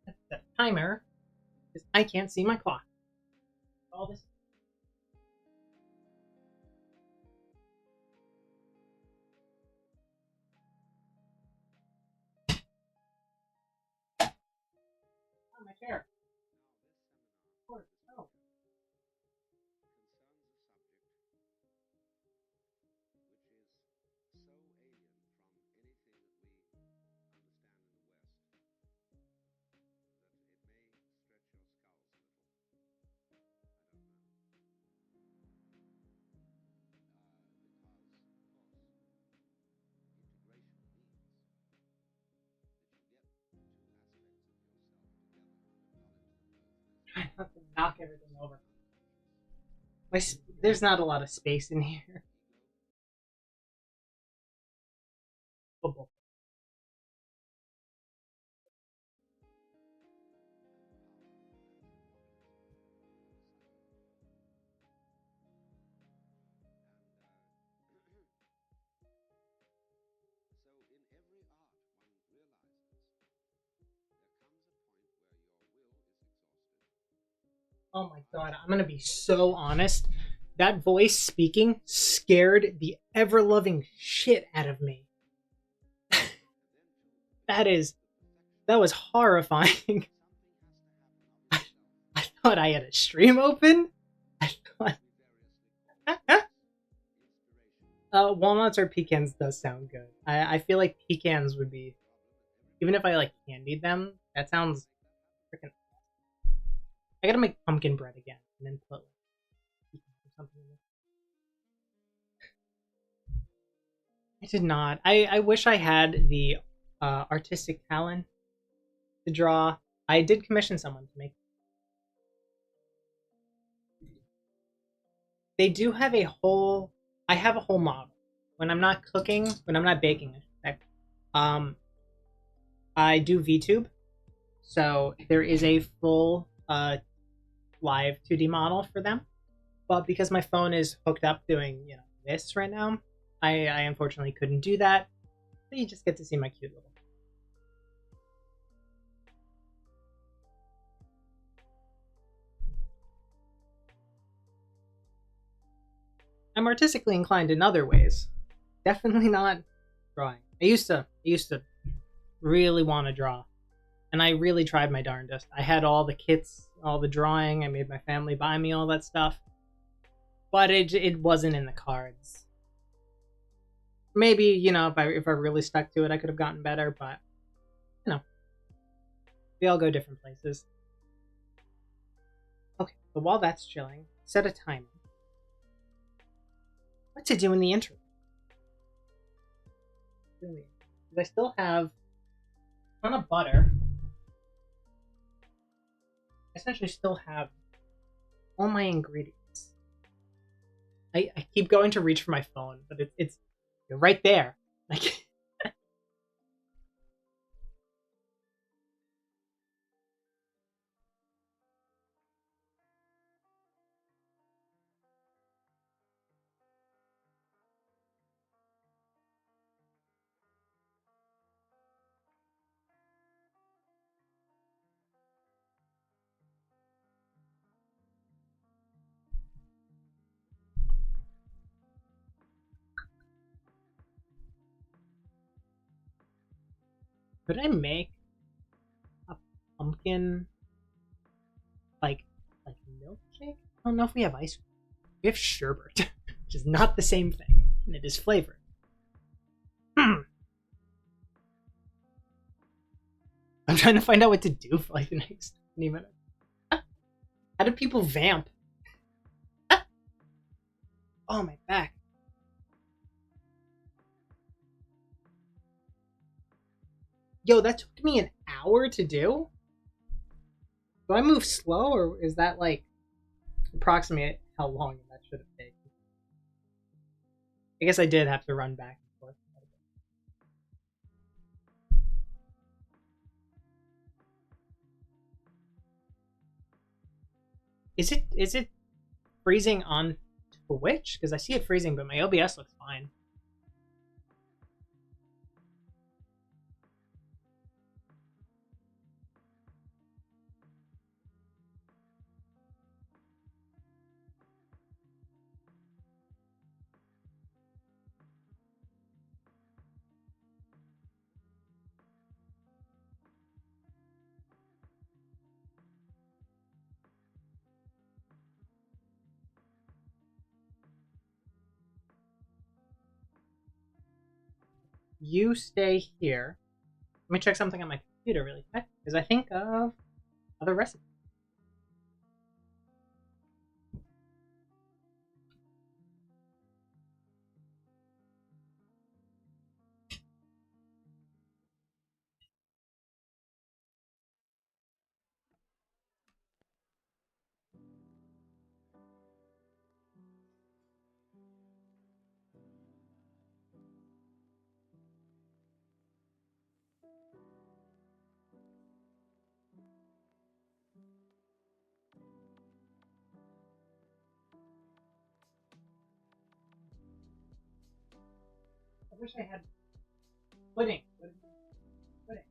That's the timer, because I can't see my clock. All this. Oh, my chair. Oh. Try not to knock everything over. There's not a lot of space in here. Football. Oh my god, I'm gonna be so honest. That voice speaking scared the ever loving shit out of me. that was horrifying. I thought I had a stream open. I thought walnuts or pecans does sound good. I feel like pecans would be, even if I like candied them, that sounds freaking. I gotta make pumpkin bread again and then put like, something in it. I did not. I wish I had the artistic talent to draw. I did commission someone to make. They do have a whole. I have a whole model. When I'm not cooking, when I'm not baking, um, I do VTube, so there is a full live 2D model for them. But because my phone is hooked up doing this right now, I unfortunately couldn't do that. But you just get to see my cute little. I'm artistically inclined in other ways. Definitely not drawing. I used to really want to draw, and I really tried my darndest. I had all the kits, all the drawing. I made my family buy me all that stuff, but it wasn't in the cards. Maybe if I really stuck to it, I could have gotten better. But you know, we all go different places. Okay, so while that's chilling, set a timer. What to do in the interim? Because I still have a ton of butter. I essentially still have all my ingredients. I keep going to reach for my phone, but it's right there. Like, could I make a pumpkin like like milkshake? I don't know if we have ice cream. We have sherbet, which is not the same thing, and it is flavored. I'm trying to find out what to do for like the next 20 minutes. How do people vamp? Oh, my back. Yo, that took me an hour to do? Do I move slow, or is that like approximate how long that should have taken? I guess I did have to run back and forth. Is it freezing on Twitch? Because I see it freezing, but my OBS looks fine. You stay here. Let me check something on my computer really quick, because I think of other recipes. I wish I had pudding. Pudding.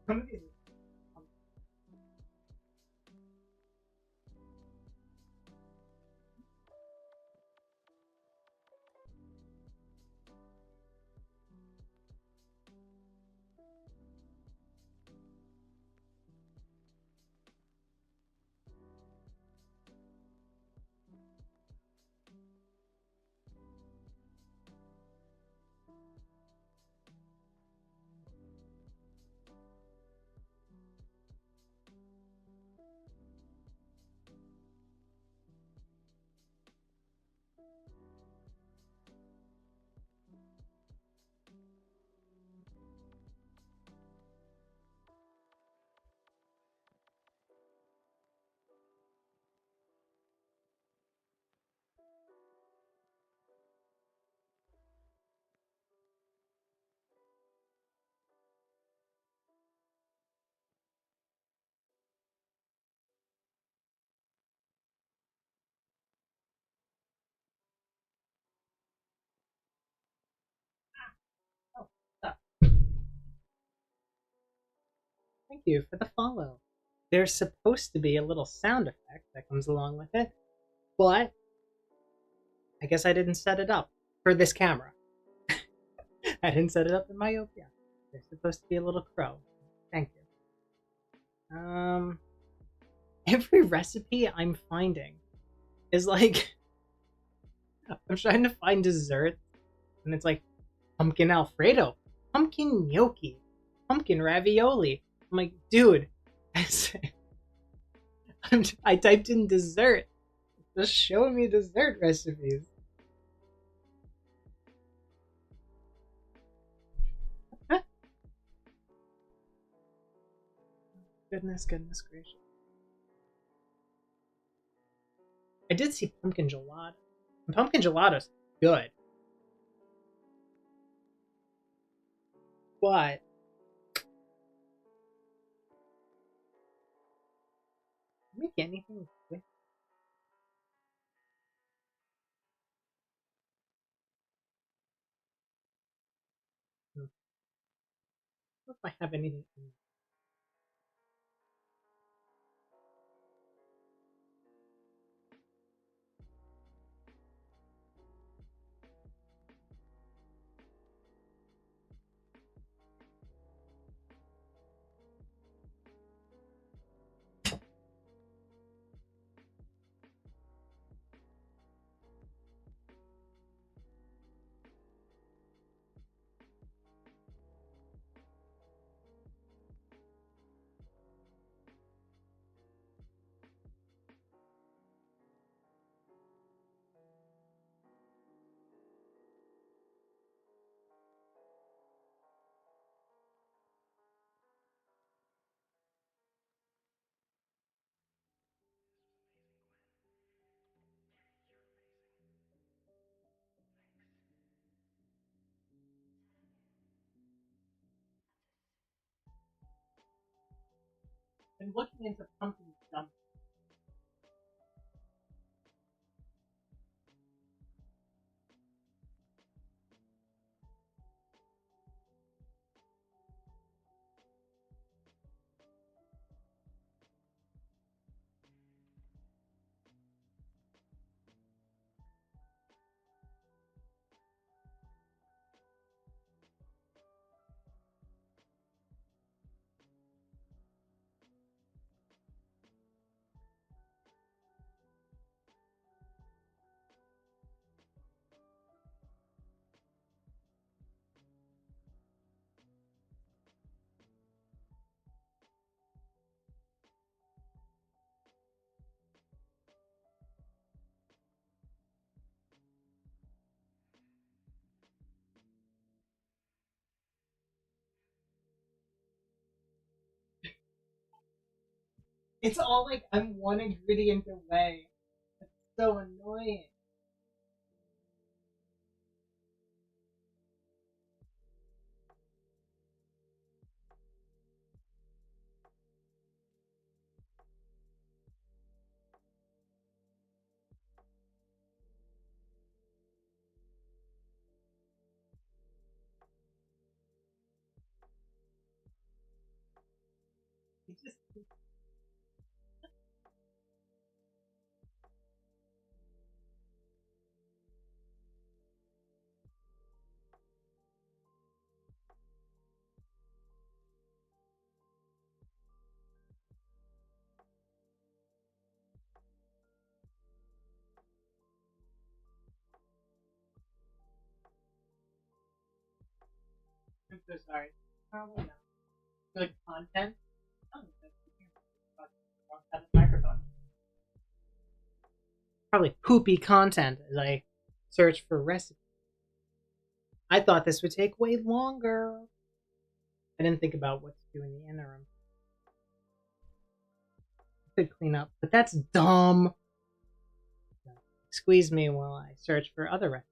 Some of these. you for the follow. There's supposed to be a little sound effect that comes along with it, but I guess I didn't set it up for this camera. I didn't set it up in myopia. There's supposed to be a little crow. Thank you. Every recipe I'm finding is like I'm trying to find dessert, and it's like pumpkin Alfredo, pumpkin gnocchi, pumpkin ravioli. I'm like, dude, I typed in dessert. Just show me dessert recipes. Goodness gracious. I did see pumpkin gelato. And pumpkin gelato's good. But make anything with them. If I have anything in been looking into pumpkin dumplings. It's all like I'm one ingredient away. It's so annoying. It just I'm so sorry. Probably not. Good content. Oh, that's microphone. Probably poopy content as I search for recipes. I thought this would take way longer. I didn't think about what to do in the interim. I could clean up, but that's dumb. Squeeze me while I search for other recipes.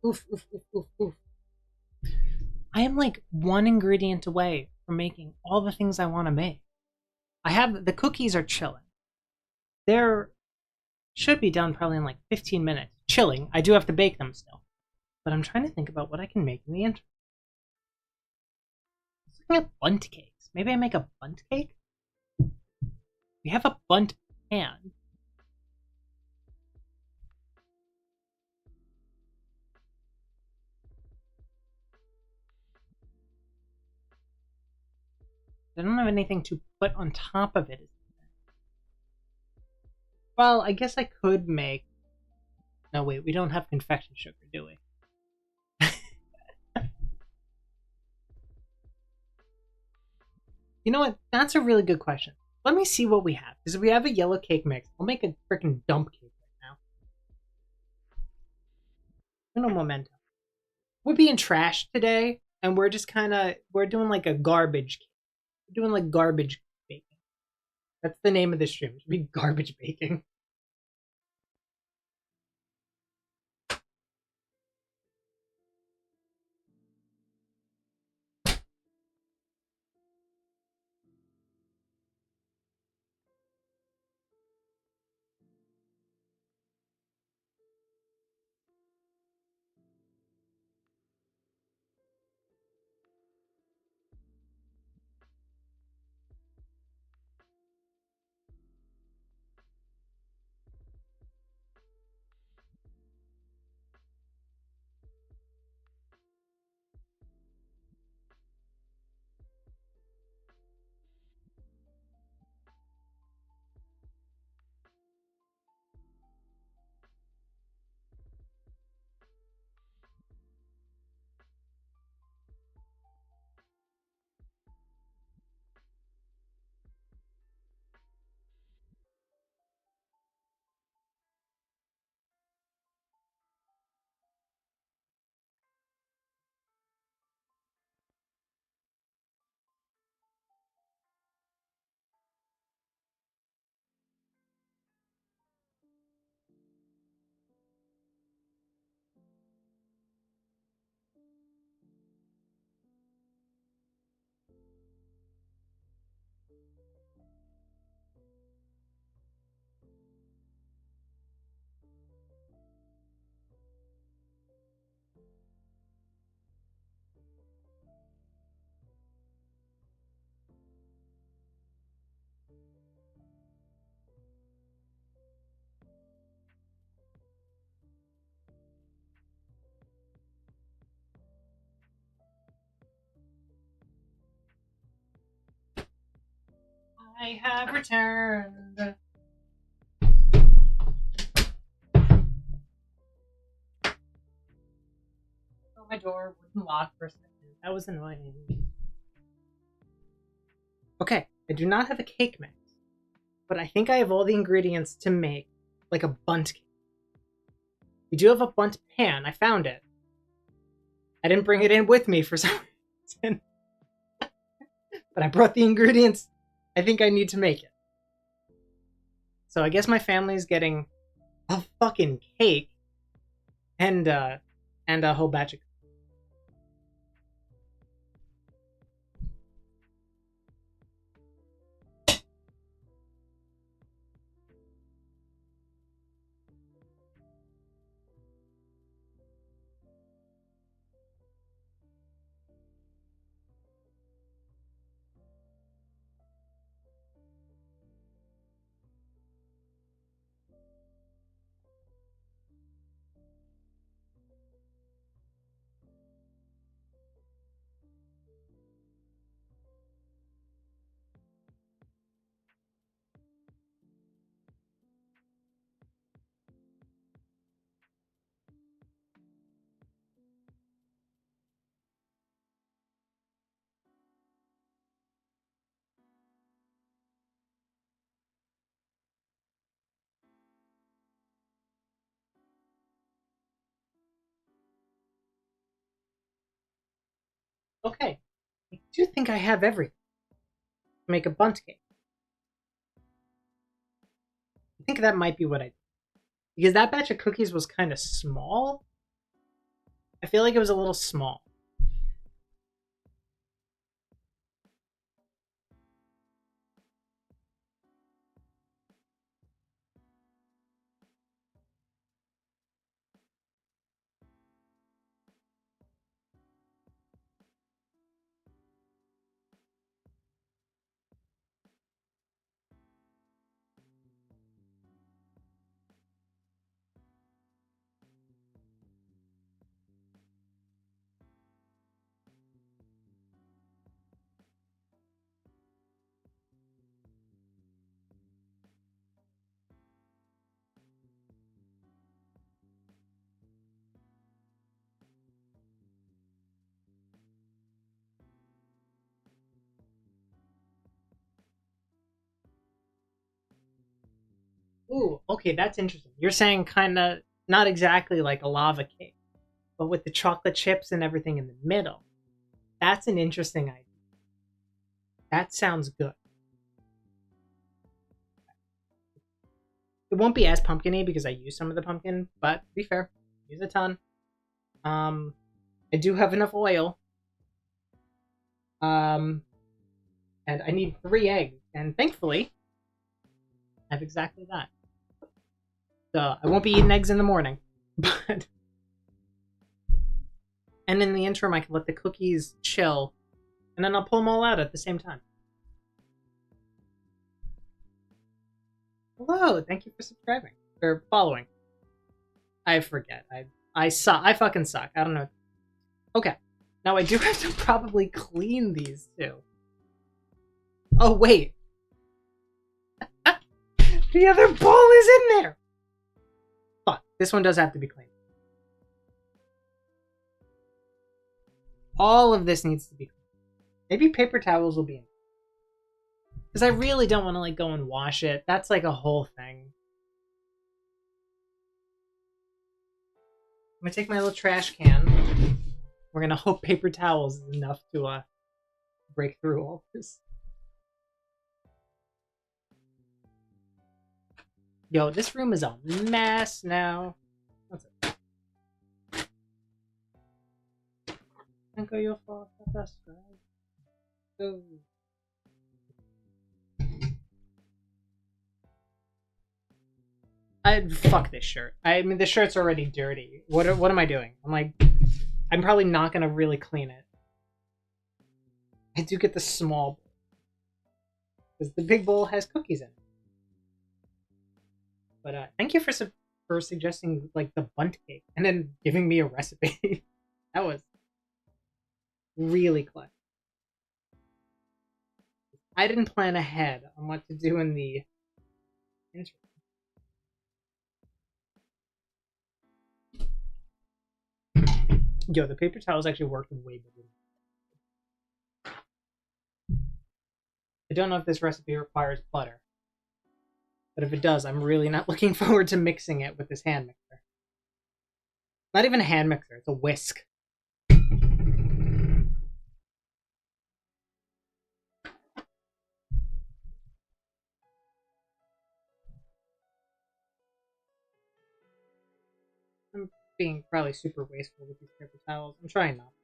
Oof, oof, oof, oof, oof. I am like one ingredient away from making all the things I want to make. I have the cookies are chilling. They're should be done probably in like 15 minutes. Chilling. I do have to bake them still. But I'm trying to think about what I can make in the interim. I was looking at bundt cakes. Maybe I make a bundt cake? We have a bundt pan. I don't have anything to put on top of it. Well, I guess I could make... No, wait, we don't have confection sugar, do we? You know what? That's a really good question. Let me see what we have. Because if we have a yellow cake mix, I'll make a freaking dump cake right now. Uno momento. We're being trashed today, and we're just kind of... We're doing like a garbage cake. We're doing like garbage baking. That's the name of the stream. It should be garbage baking. I have returned. Oh, my door wouldn't lock for a second. That was annoying. Okay, I do not have a cake mix, but I think I have all the ingredients to make like a bundt cake. We do have a bundt pan. I found it. I didn't bring it in with me for some reason, but I brought the ingredients I think I need to make it. So I guess my family's getting a fucking cake and a whole batch of... Okay, I do think I have everything to make a bundt cake. I think that might be what I did. Because that batch of cookies was kind of small. I feel like it was a little small. Ooh, okay, that's interesting. You're saying kind of not exactly like a lava cake, but with the chocolate chips and everything in the middle. That's an interesting idea. That sounds good. It won't be as pumpkiny because I use some of the pumpkin, but to be fair, use a ton. Um, I do have enough oil. Um, and I need 3 eggs, and thankfully, I have exactly that. So I won't be eating eggs in the morning, but and in the interim, I can let the cookies chill, and then I'll pull them all out at the same time. Hello, thank you for subscribing or following. I forget. I suck. I fucking suck. I don't know. Okay, now I do have to probably clean these two. Oh wait, the other bowl is in there. Fuck. This one does have to be cleaned. All of this needs to be cleaned. Maybe paper towels will be in. Because I really don't want to like go and wash it. That's like a whole thing. I'm gonna take my little trash can. We're gonna hope paper towels is enough to break through all this. Yo, this room is a mess now. What's it? Uncle, you'll fall off the bus, right? Go. Fuck this shirt. I mean, the shirt's already dirty. What am I doing? I'm probably not gonna really clean it. I do get the small bowl because the big bowl has cookies in it. But thank you for suggesting like the bunt cake and then giving me a recipe. That was really clever. I didn't plan ahead on what to do in the intro. Yo, the paper towels actually worked way better. I don't know if this recipe requires butter, but if it does, I'm really not looking forward to mixing it with this hand mixer. Not even a hand mixer, it's a whisk. I'm being probably super wasteful with these paper towels. I'm trying not to be.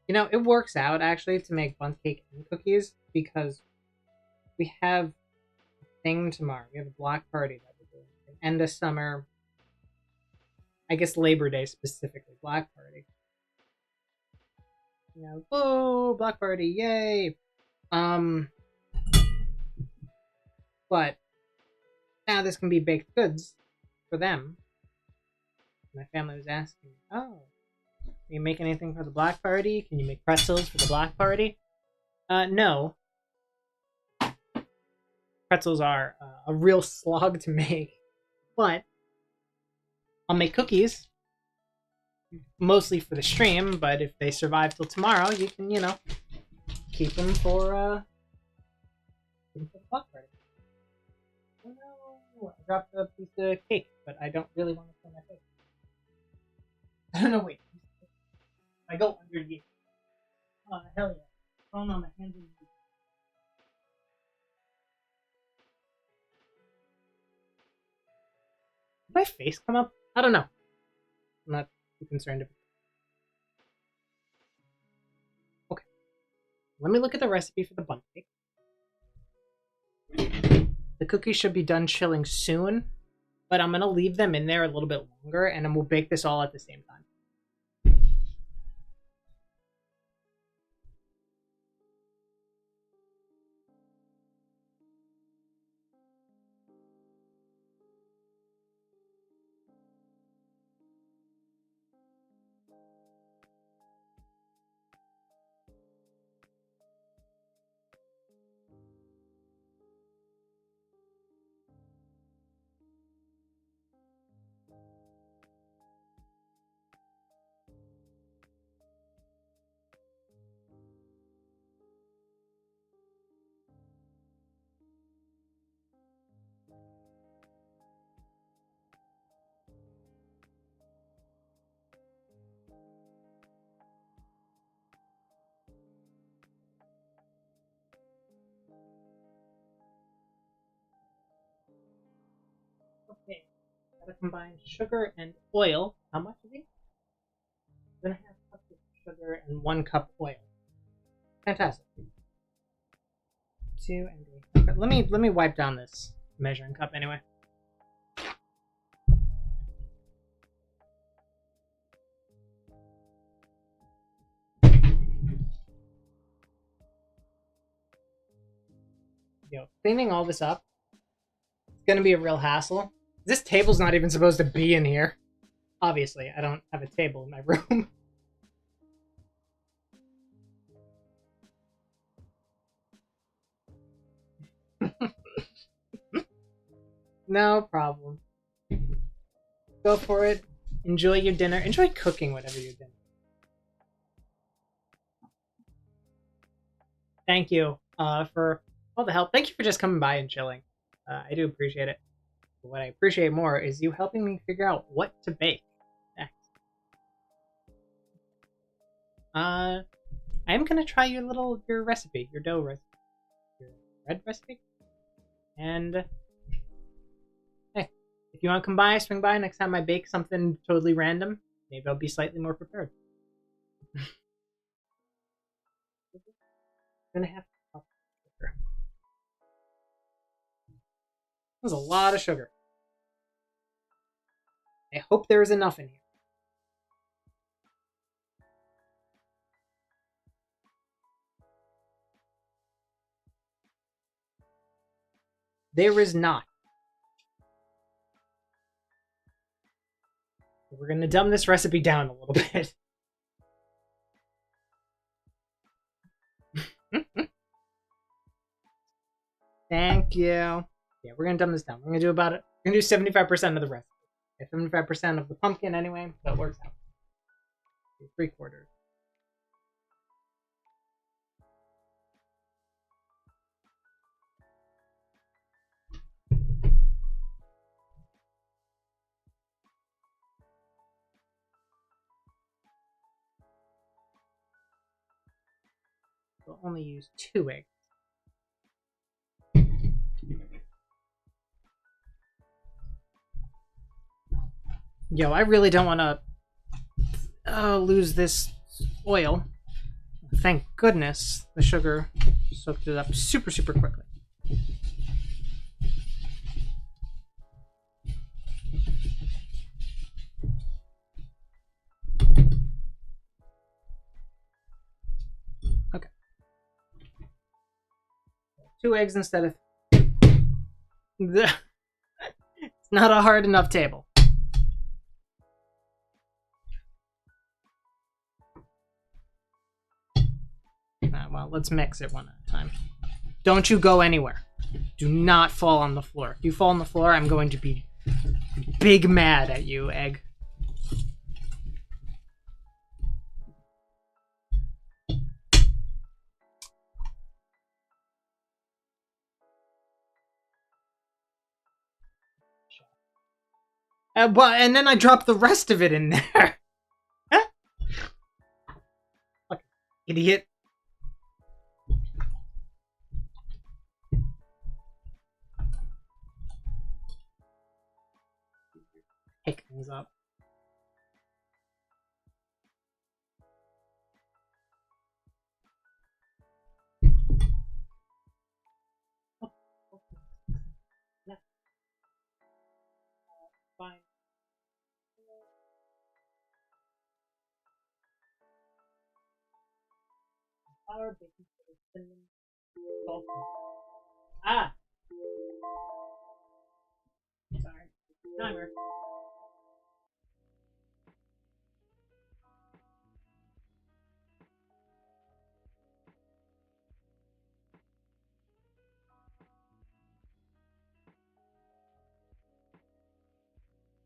You know, it works out actually to make bundt cake and cookies because we have a thing tomorrow. We have a block party that we're doing. End of summer, I guess Labor Day specifically, block party. You know, whoa, block party, yay! Um, but now this can be baked goods for them. My family was asking, oh, can you make anything for the block party? Can you make pretzels for the block party? No. Pretzels are a real slog to make, but I'll make cookies, mostly for the stream. But if they survive till tomorrow, you can, keep them for the block party. Oh no, I dropped a piece of cake, but I don't really want to kill my face. I don't know. Wait, I go underneath. Oh hell yeah! Oh no, my hands are. Did my face come up? I don't know. I'm not too concerned. Okay. Let me look at the recipe for the bundt cake. The cookies should be done chilling soon, but I'm going to leave them in there a little bit longer, and then we'll bake this all at the same time. Okay, gotta combine sugar and oil. How much is it? 1.5 cups of sugar and 1 cup oil. Fantastic. 2 and 8. Let me wipe down this measuring cup anyway. Yo, cleaning all this up, it's gonna be a real hassle. This table's not even supposed to be in here. Obviously, I don't have a table in my room. No problem. Go for it. Enjoy your dinner. Enjoy cooking whatever you're doing. Thank you for all the help. Thank you for just coming by and chilling. I do appreciate it. But what I appreciate more is you helping me figure out what to bake next. I am gonna try your recipe, your dough recipe, your bread recipe, and hey, if you want to come by, swing by next time I bake something totally random. Maybe I'll be slightly more prepared. I'm gonna have sugar. There's a lot of sugar. I hope there is enough in here. There is not. We're gonna dumb this recipe down a little bit. Thank you. Yeah, we're gonna dumb this down. We're gonna do 75% of the recipe. 75% of the pumpkin anyway, so it works out. 3/4. We'll only use 2 eggs. Yo, I really don't want to lose this oil. Thank goodness the sugar soaked it up super, super quickly. Okay. 2 eggs instead of... It's not a hard enough table. Well, let's mix it one at a time. Don't you go anywhere. Do not fall on the floor. If you fall on the floor, I'm going to be big mad at you, egg. And then I dropped the rest of it in there. Fucking idiot. things up. Yeah. Fine. Flour, baking soda, cinnamon, salt. Ah! Sorry. Timer.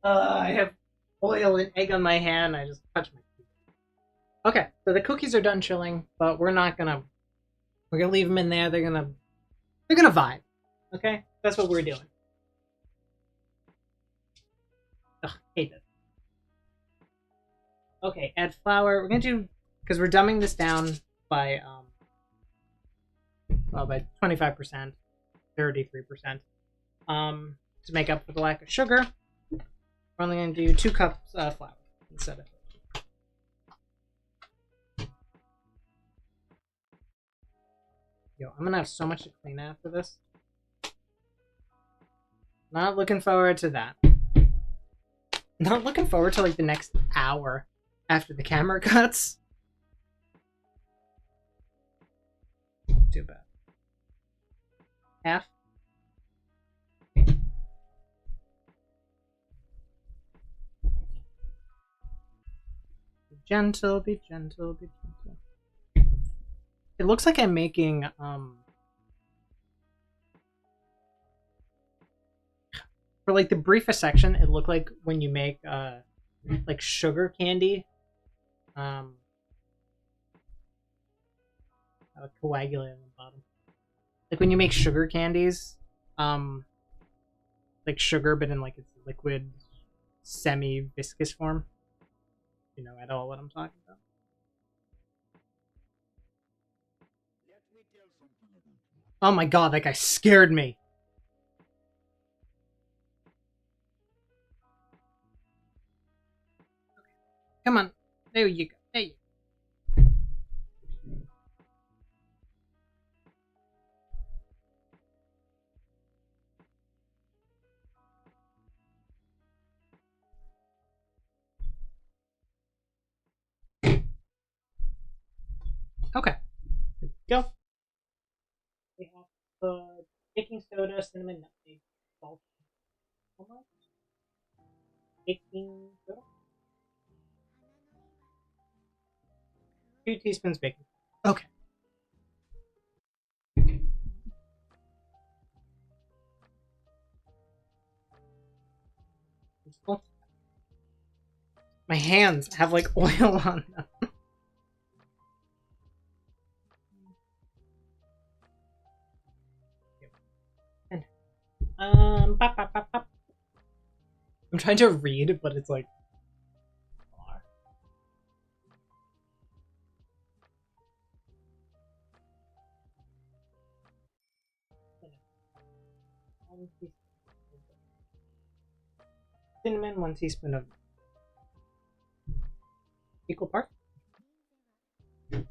I have oil and egg on my hand. I just touched my teeth. Okay, so the cookies are done chilling, but we're not gonna. We're gonna leave them in there. They're gonna vibe. Okay, that's what we're doing. Ugh, hate this. Okay, add flour. We're gonna do because we're dumbing this down by by 25%, 33%, to make up for the lack of sugar. We're only gonna do 2 cups of flour instead of. Yo, I'm gonna have so much to clean after this. Not looking forward to that. Not looking forward to like the next hour after the camera cuts. Too bad. Half. Be gentle, be gentle, be gentle. It looks like I'm making for like the briefest section, it looked like when you make like sugar candy. A coagulate on the bottom. Like when you make sugar candies, like sugar but in like its liquid semi viscous form. You know at all what I'm talking about. Oh my god, that guy scared me. Come on. There you go. There you go. Okay. Here we go. We have baking soda, cinnamon, nutmeg, salt. How much? Baking soda? 2 teaspoons baking. Okay. My hands have like oil on them. Bop, bop, bop, bop. I'm trying to read, but it's like. Cinnamon, 1 teaspoon of equal parts. Come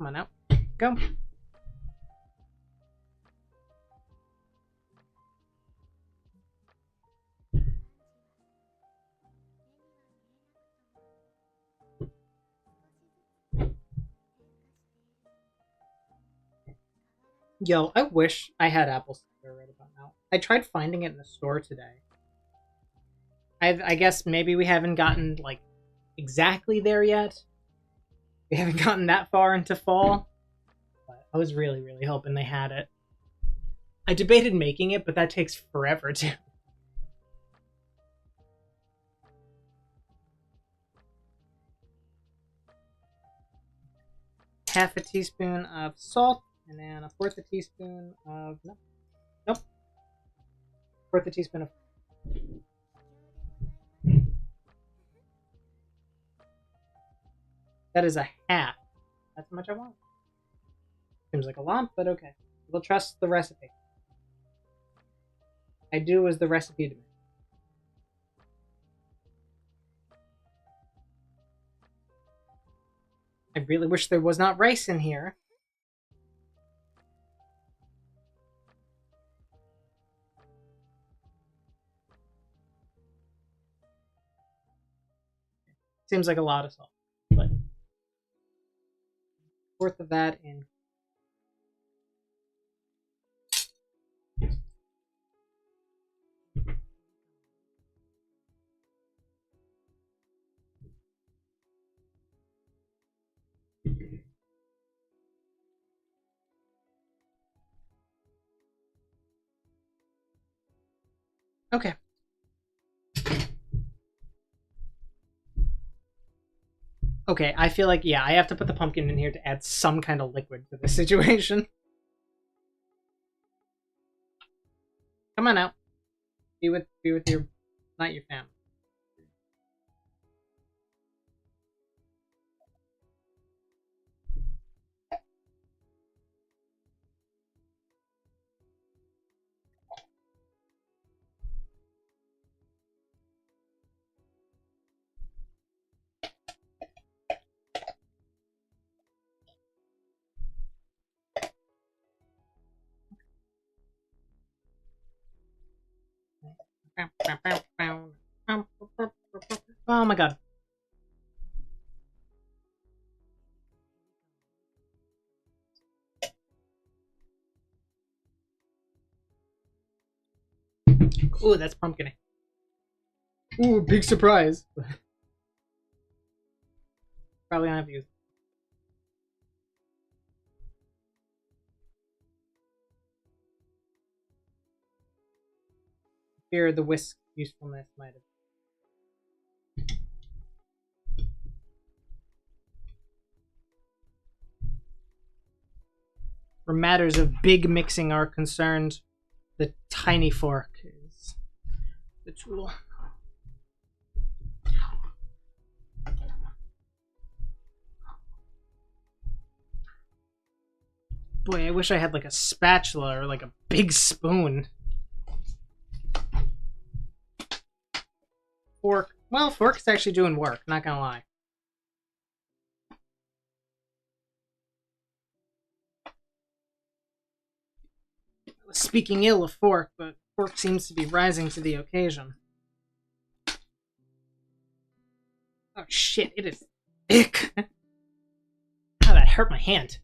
on out. Go. Yo, I wish I had apple cider right about now. I tried finding it in the store today. I guess maybe we haven't gotten like exactly there yet. We haven't gotten that far into fall. But I was really, really hoping they had it. I debated making it, but that takes forever to. Half a teaspoon of salt, and then a 1/4 teaspoon of nope, 1/4 teaspoon of. That is a half. That's how much I want. Seems like a lot, but okay. We'll trust the recipe. I do as the recipe demands. I really wish there was not rice in here. Seems like a lot of salt, but fourth of that in. Okay. Okay, I feel like, yeah, I have to put the pumpkin in here to add some kind of liquid to this situation. Come on out. Be with your, not your family. Oh my god. Ooh, that's pumpkin. Ooh, big surprise. Probably don't have to use it. Fear the whisk usefulness might have. Where matters of big mixing are concerned, the tiny fork is the tool. Boy, I wish I had like a spatula or like a big spoon. Fork. Well, fork's actually doing work, not gonna lie. Speaking ill of fork, but fork seems to be rising to the occasion. Oh shit, it is thick. Oh, that hurt my hand.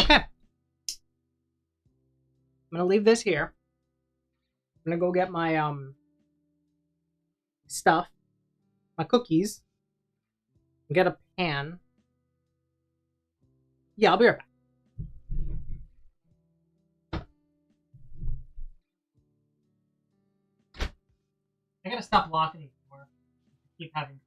Okay. I'm gonna leave this here. I'm gonna go get my stuff, my cookies, get a pan. Yeah, I'll be right back. I gotta stop locking the door. Keep having.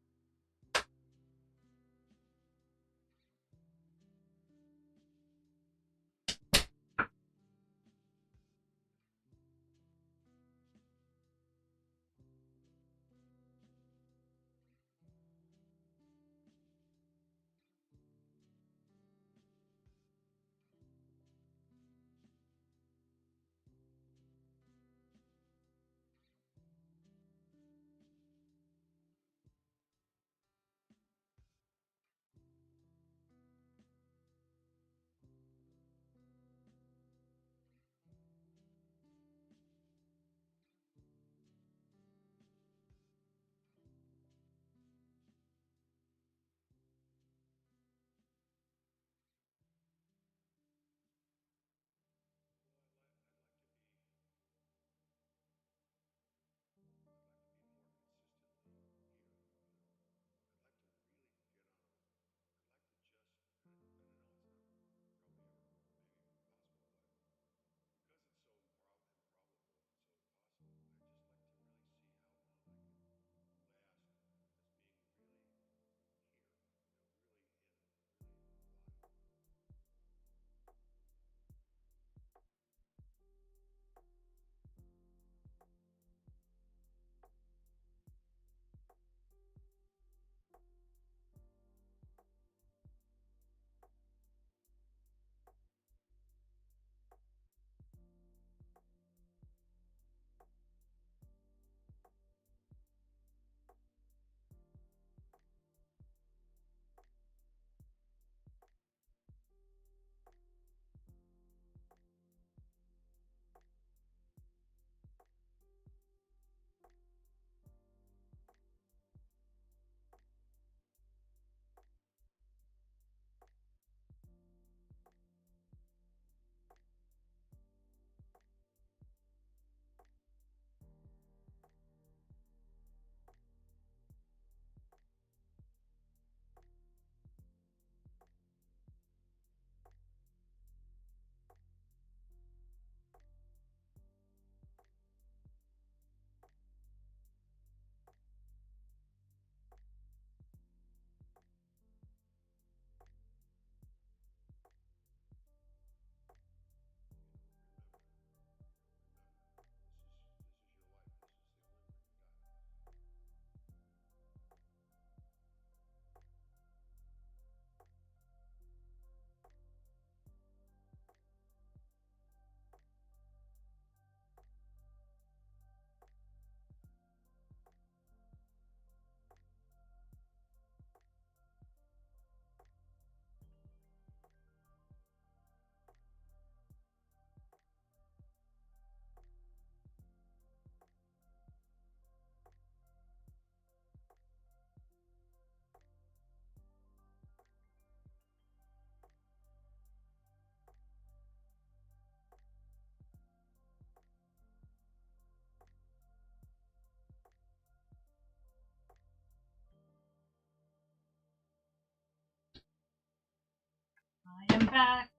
packed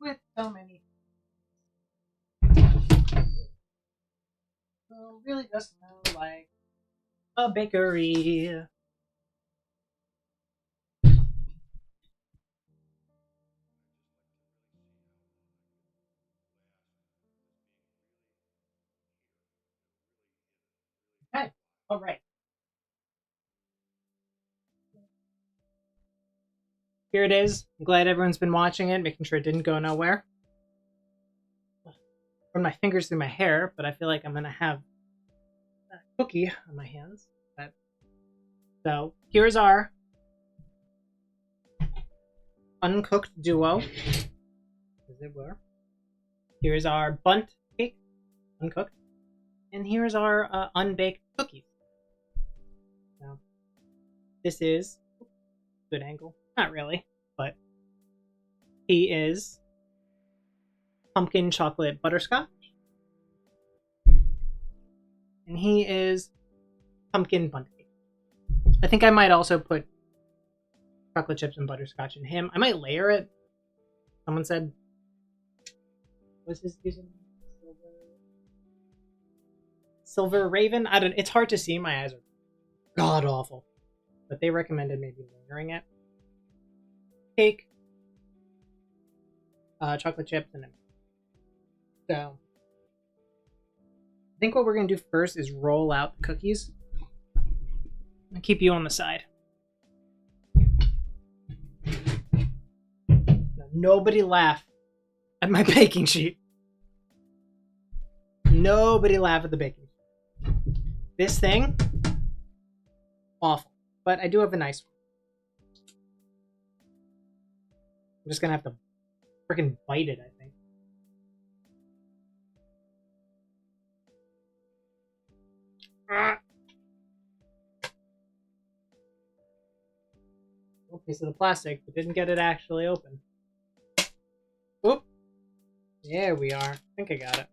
with so many. So really just smell like a bakery. Okay, all right. Here it is. I'm glad everyone's been watching it, making sure it didn't go nowhere. Run my fingers through my hair, but I feel like I'm gonna have a cookie on my hands. So here's our uncooked duo, as it were. Here's our bundt cake, uncooked, and here's our unbaked cookies. So this is good angle, not really, but he is pumpkin chocolate butterscotch, and he is pumpkin bundt cake. I think I might also put chocolate chips and butterscotch in him. I might layer it. Someone said, what's his username? Silver Raven? I don't. It's hard to see. My eyes are god awful. But they recommended maybe layering it. Cake, chocolate chips, and then. So, I think what we're gonna do first is roll out the cookies. I'll keep you on the side. Now, nobody laugh at my baking sheet. Nobody laugh at the baking sheet. This thing, awful. But I do have a nice one. I'm just gonna have to freaking bite it, I think. A piece of the plastic, but didn't get it actually open. Oop. There we are. I think I got it.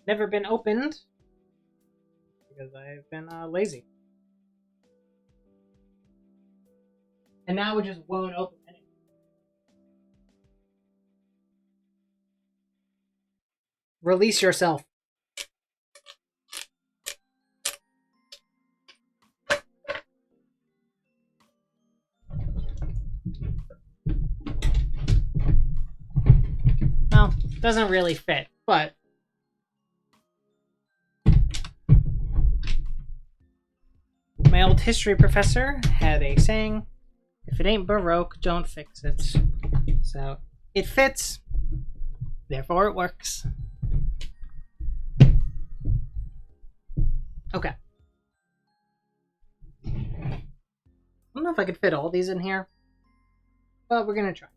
Never been opened because I've been lazy. And now it just won't open anyway. Release yourself. Well, doesn't really fit, but my old history professor had a saying, if it ain't Baroque, don't fix it. So, it fits, therefore it works. Okay. I don't know if I could fit all these in here, but we're gonna try.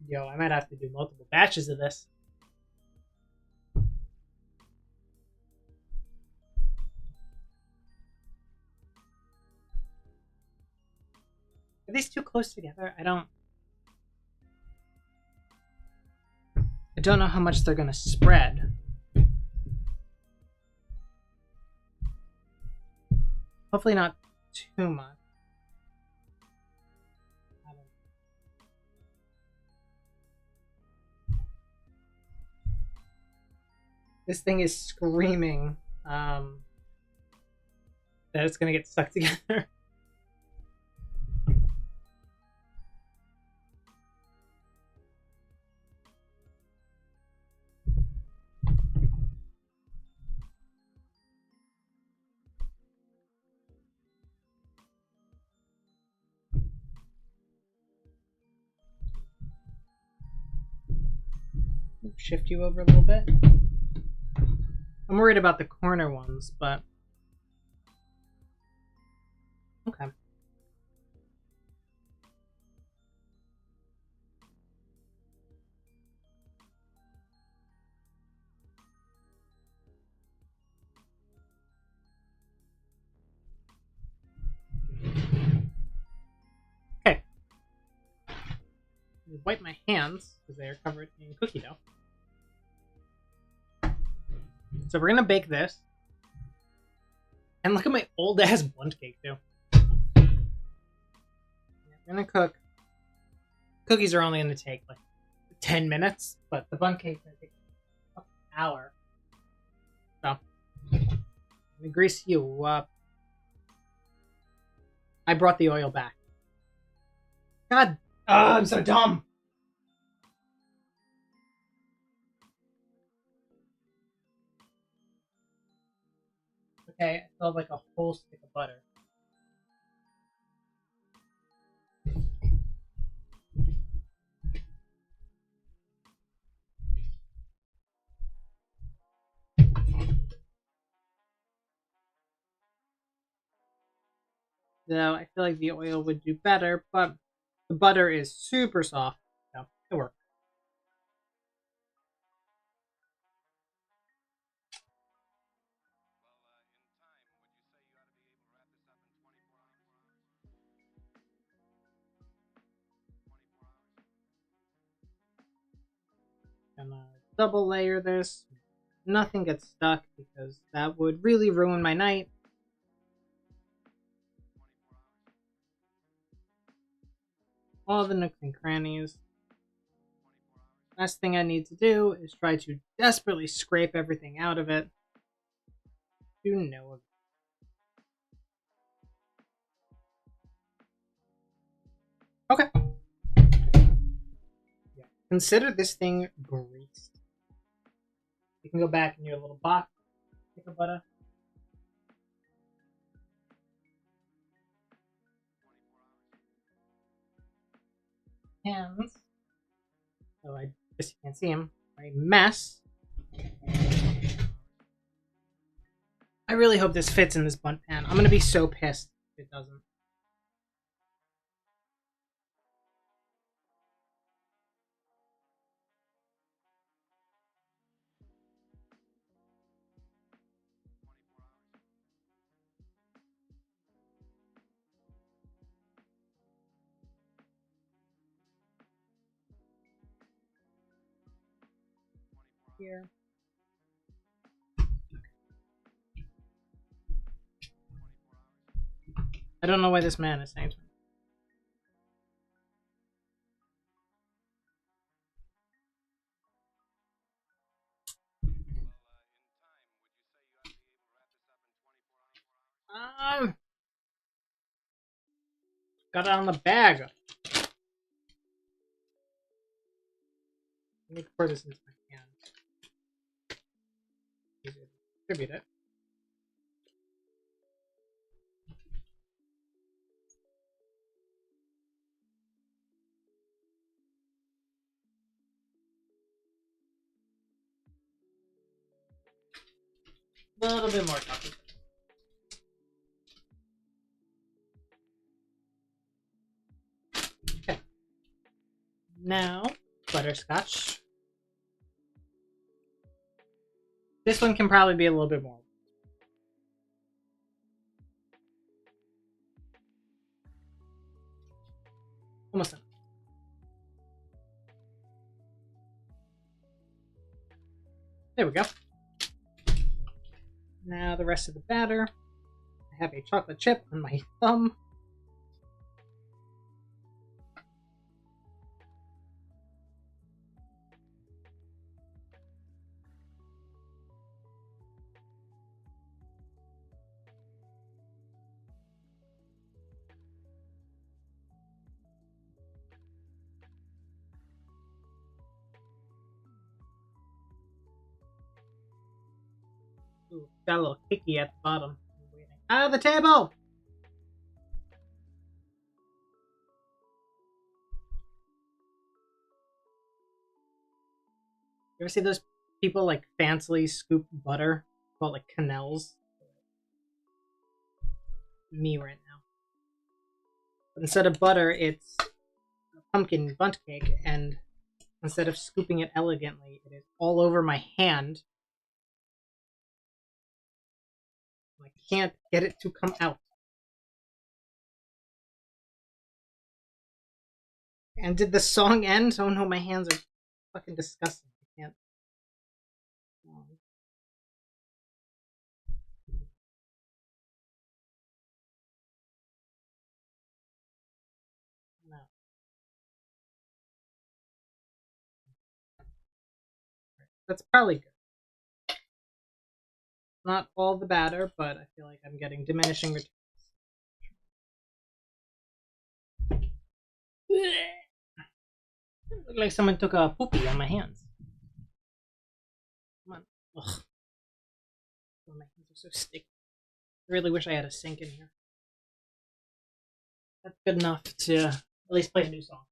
Yo, I might have to do multiple batches of this. Are these too close together? I don't know how much they're gonna spread. Hopefully not too much. This thing is screaming that it's gonna get stuck together. Shift you over a little bit. I'm worried about the corner ones, but okay. wipe my hands because they are covered in cookie dough. So we're gonna bake this. And look at my old ass bundt cake too. We're gonna cook. Cookies are only gonna take like 10 minutes, but the bundt cake's gonna take an hour. So let me grease you up. I brought the oil back. God, I'm so dumb. Okay, I still have like a whole stick of butter. Though I feel like the oil would do better, but the butter is super soft, so it works. Gonna double layer this. Nothing gets stuck because that would really ruin my night. All the nooks and crannies. Last thing I need to do is try to desperately scrape everything out of it. You know it. Okay. Yeah. Consider this thing greased. You can go back in your little box, pick a butter. Hands. So I guess you can't see him. A mess. I really hope this fits in this bundt pan. I'm gonna be so pissed if it doesn't. Here. I don't know why this man is saying to me. Got it on the bag. Let me pour this into my hand. Distribute it. A little bit more coffee. Okay. Now, butterscotch. This one can probably be a little bit more. Almost done. There we go. Now the rest of the batter. I have a chocolate chip on my thumb. Ooh, got a little kicky at the bottom. Out of the table! You ever see those people like fancily scoop butter? Called like canals? Me right now. But instead of butter, it's a pumpkin bundt cake, and instead of scooping it elegantly, it is all over my hand. I can't get it to come out. And did the song end? Oh no, my hands are fucking disgusting. I can't. No. That's probably good. Not all the batter, but I feel like I'm getting diminishing returns. It looked like someone took a poopy on my hands. Come on. Ugh. Oh, my hands are so sticky. I really wish I had a sink in here. That's good enough to at least play a new song.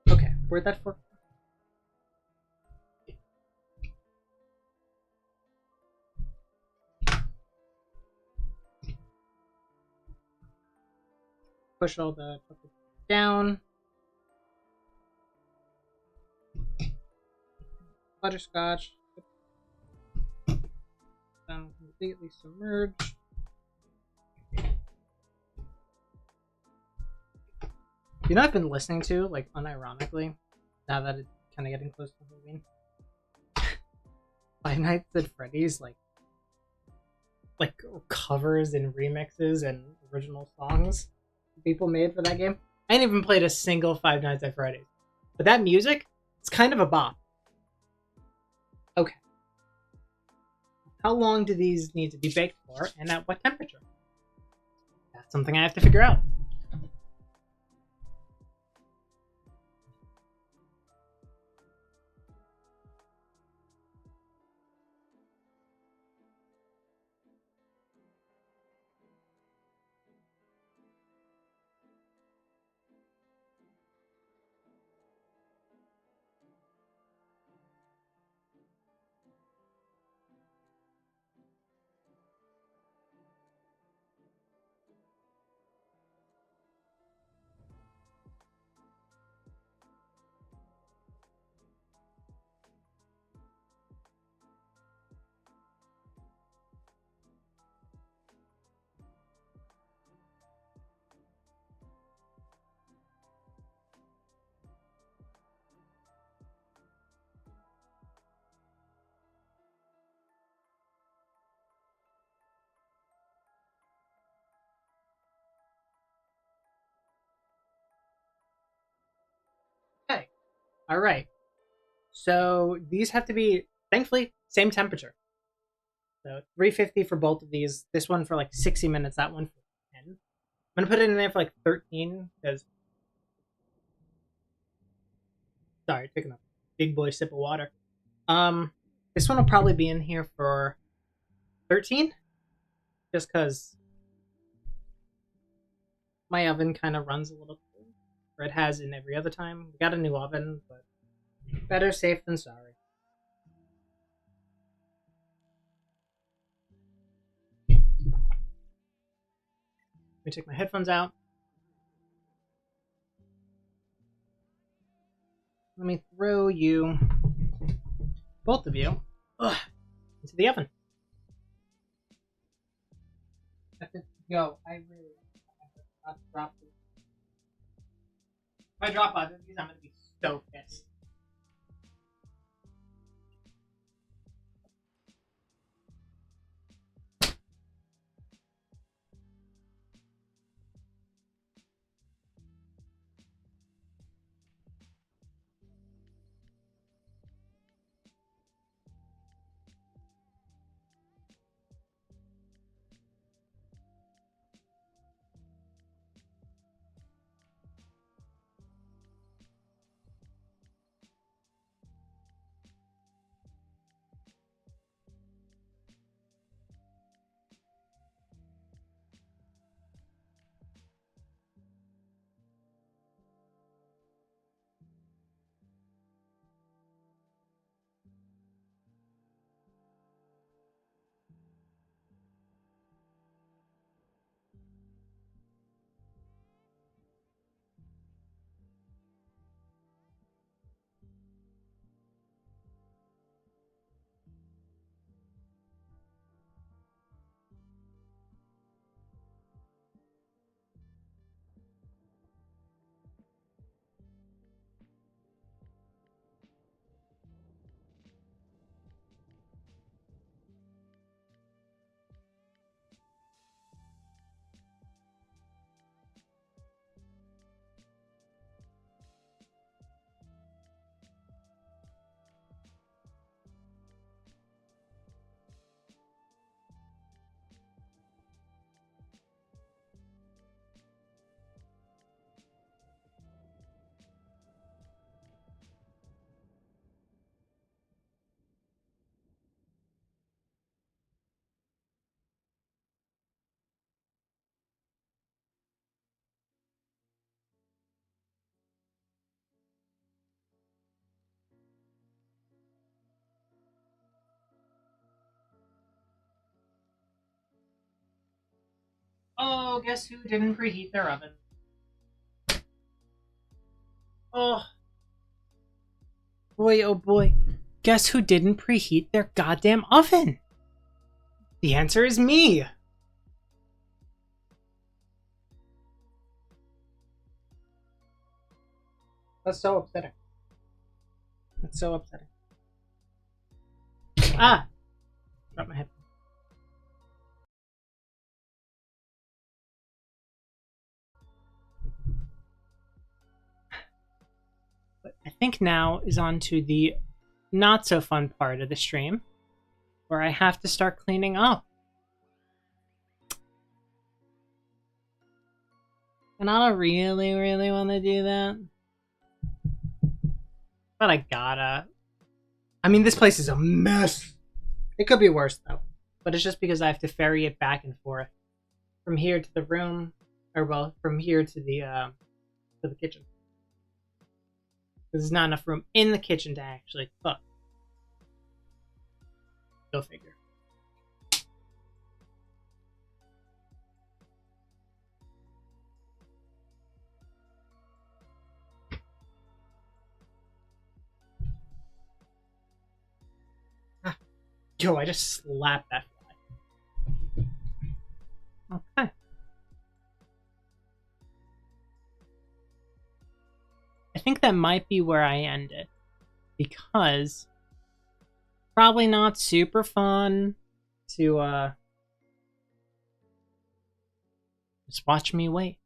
Okay, where'd that fork? Push all the down. Butterscotch. Completely submerged. You know, I've been listening to, like, unironically, now that it's kind of getting close to Halloween. Five Nights at Freddy's, like covers and remixes and original songs people made for that game. I ain't even played a single Five Nights at Freddy's, but that music, it's kind of a bop. Okay. How long do these need to be baked for, and at what temperature? That's something I have to figure out. Okay. All right. So these have to be, thankfully, same temperature. So 350 for both of these. This one for like 60 minutes. That one for 10. I'm gonna put it in there for like 13 because. Sorry, taking a big boy sip of water. Um, this one will probably be in here for 13, just because my oven kind of runs a little cold, or it has in every other time. We got a new oven, but better safe than sorry. Let me take my headphones out. Let me throw you, both of you, into the oven. Yo, I really have to drop this. If I drop either of these, I'm gonna be so pissed. Oh, guess who didn't preheat their oven? Oh, boy, oh boy. Guess who didn't preheat their goddamn oven? The answer is me. That's so upsetting. That's so upsetting. Ah! Dropped my head. But I think now is on to the not so fun part of the stream, where I have to start cleaning up. And I don't really, really want to do that. But I gotta. I mean, this place is a mess. It could be worse, though. But it's just because I have to ferry it back and forth. From here to the room. Or, well, from here to the kitchen. Because there's not enough room in the kitchen to actually cook. Go figure. Yo, I just slapped that fly. Okay. I think that might be where I ended. Because probably not super fun to just watch me wait.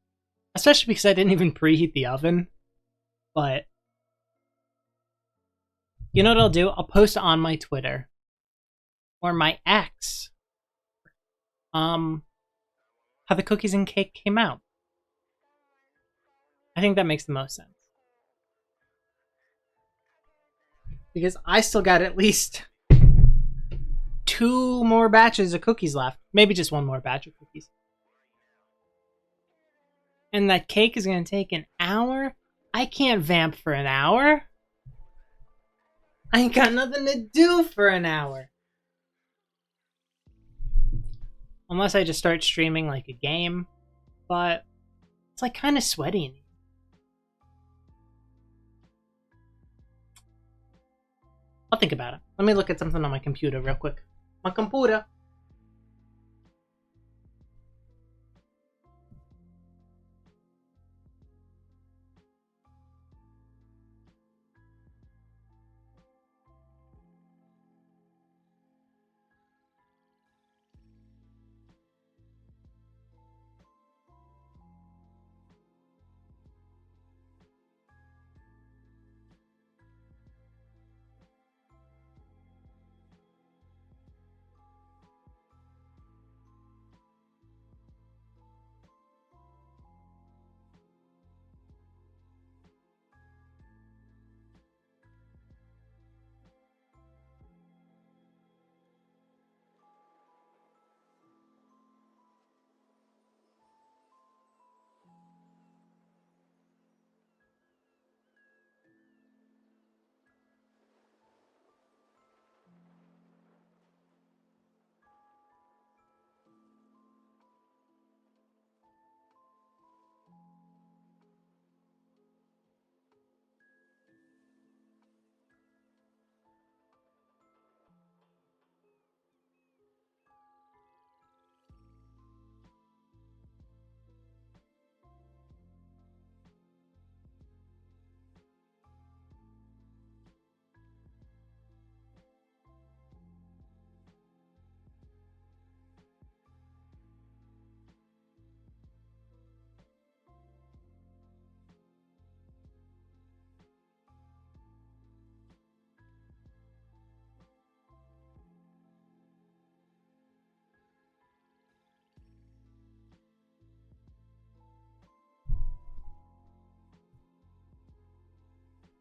Especially because I didn't even preheat the oven. But you know what I'll do? I'll post on my Twitter or my X how the cookies and cake came out. I think that makes the most sense. Because I still got at least 2 more batches of cookies left. Maybe just 1 more batch of cookies. And that cake is going to take an hour? I can't vamp for an hour. I ain't got nothing to do for an hour. Unless I just start streaming like a game. But it's like kind of sweaty in here. I'll think about it. Let me look at something on my computer real quick. My computer.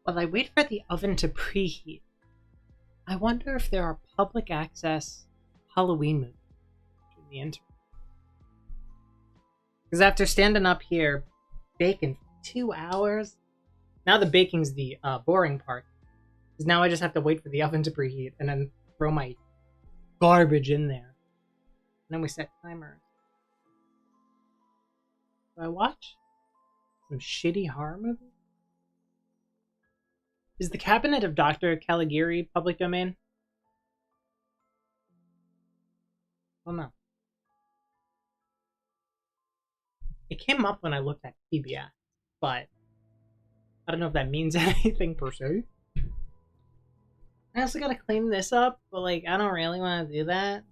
While I wait for the oven to preheat, I wonder if there are public access Halloween movies in the internet. Because after standing up here baking for 2 hours, now the baking's the boring part. Because now I just have to wait for the oven to preheat and then throw my garbage in there. And then we set timers. Do I watch some shitty horror movie? Is The Cabinet of Dr. Caligari public domain? Oh no. It came up when I looked at PBS, but I don't know if that means anything per se. I also gotta clean this up, but like, I don't really want to do that.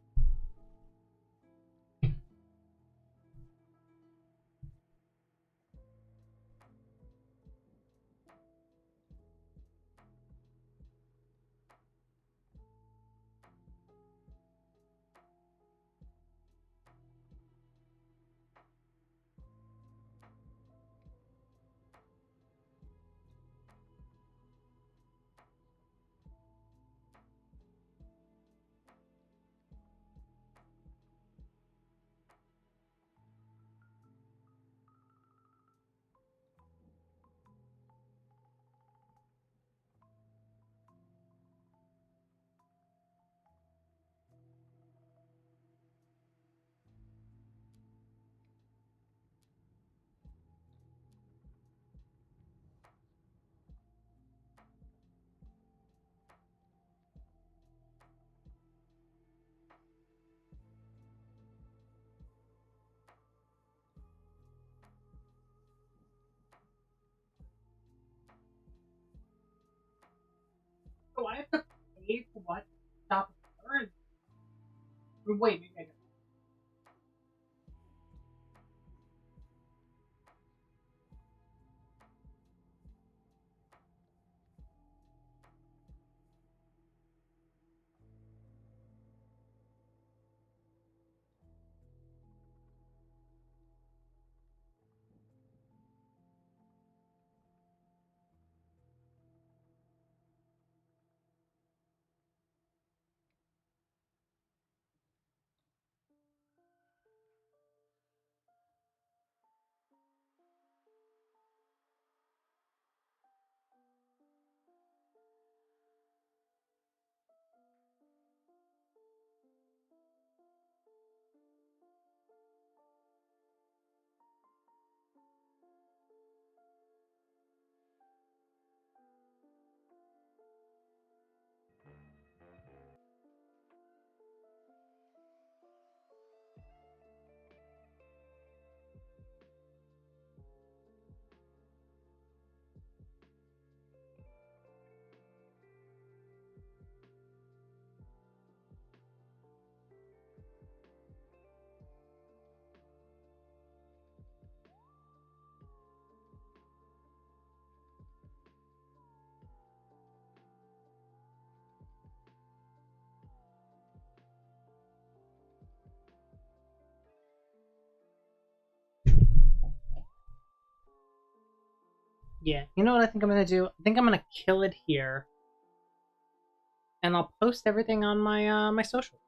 So I have to pay to watch Stop Birds. Wait, maybe I don't. Yeah, you know what I think I'm gonna do? I think I'm gonna kill it here, and I'll post everything on my social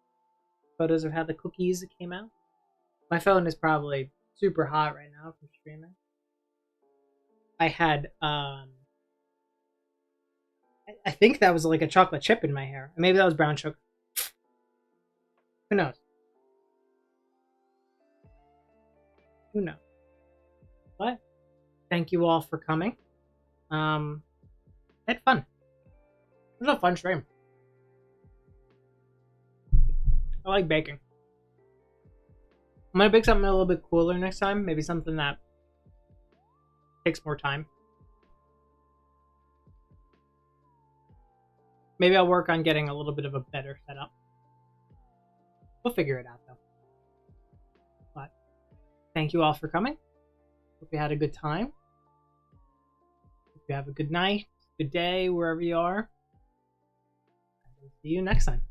photos of how the cookies came out. My phone is probably super hot right now from streaming. I had I think that was like a chocolate chip in my hair. Maybe that was brown sugar. Who knows? Who knows? But thank you all for coming. I had fun. It was a fun stream. I like baking. I'm gonna bake something a little bit cooler next time. Maybe something that takes more time. Maybe I'll work on getting a little bit of a better setup. We'll figure it out though. But thank you all for coming. Hope you had a good time. Hope you have a good night, good day, wherever you are. And see you next time.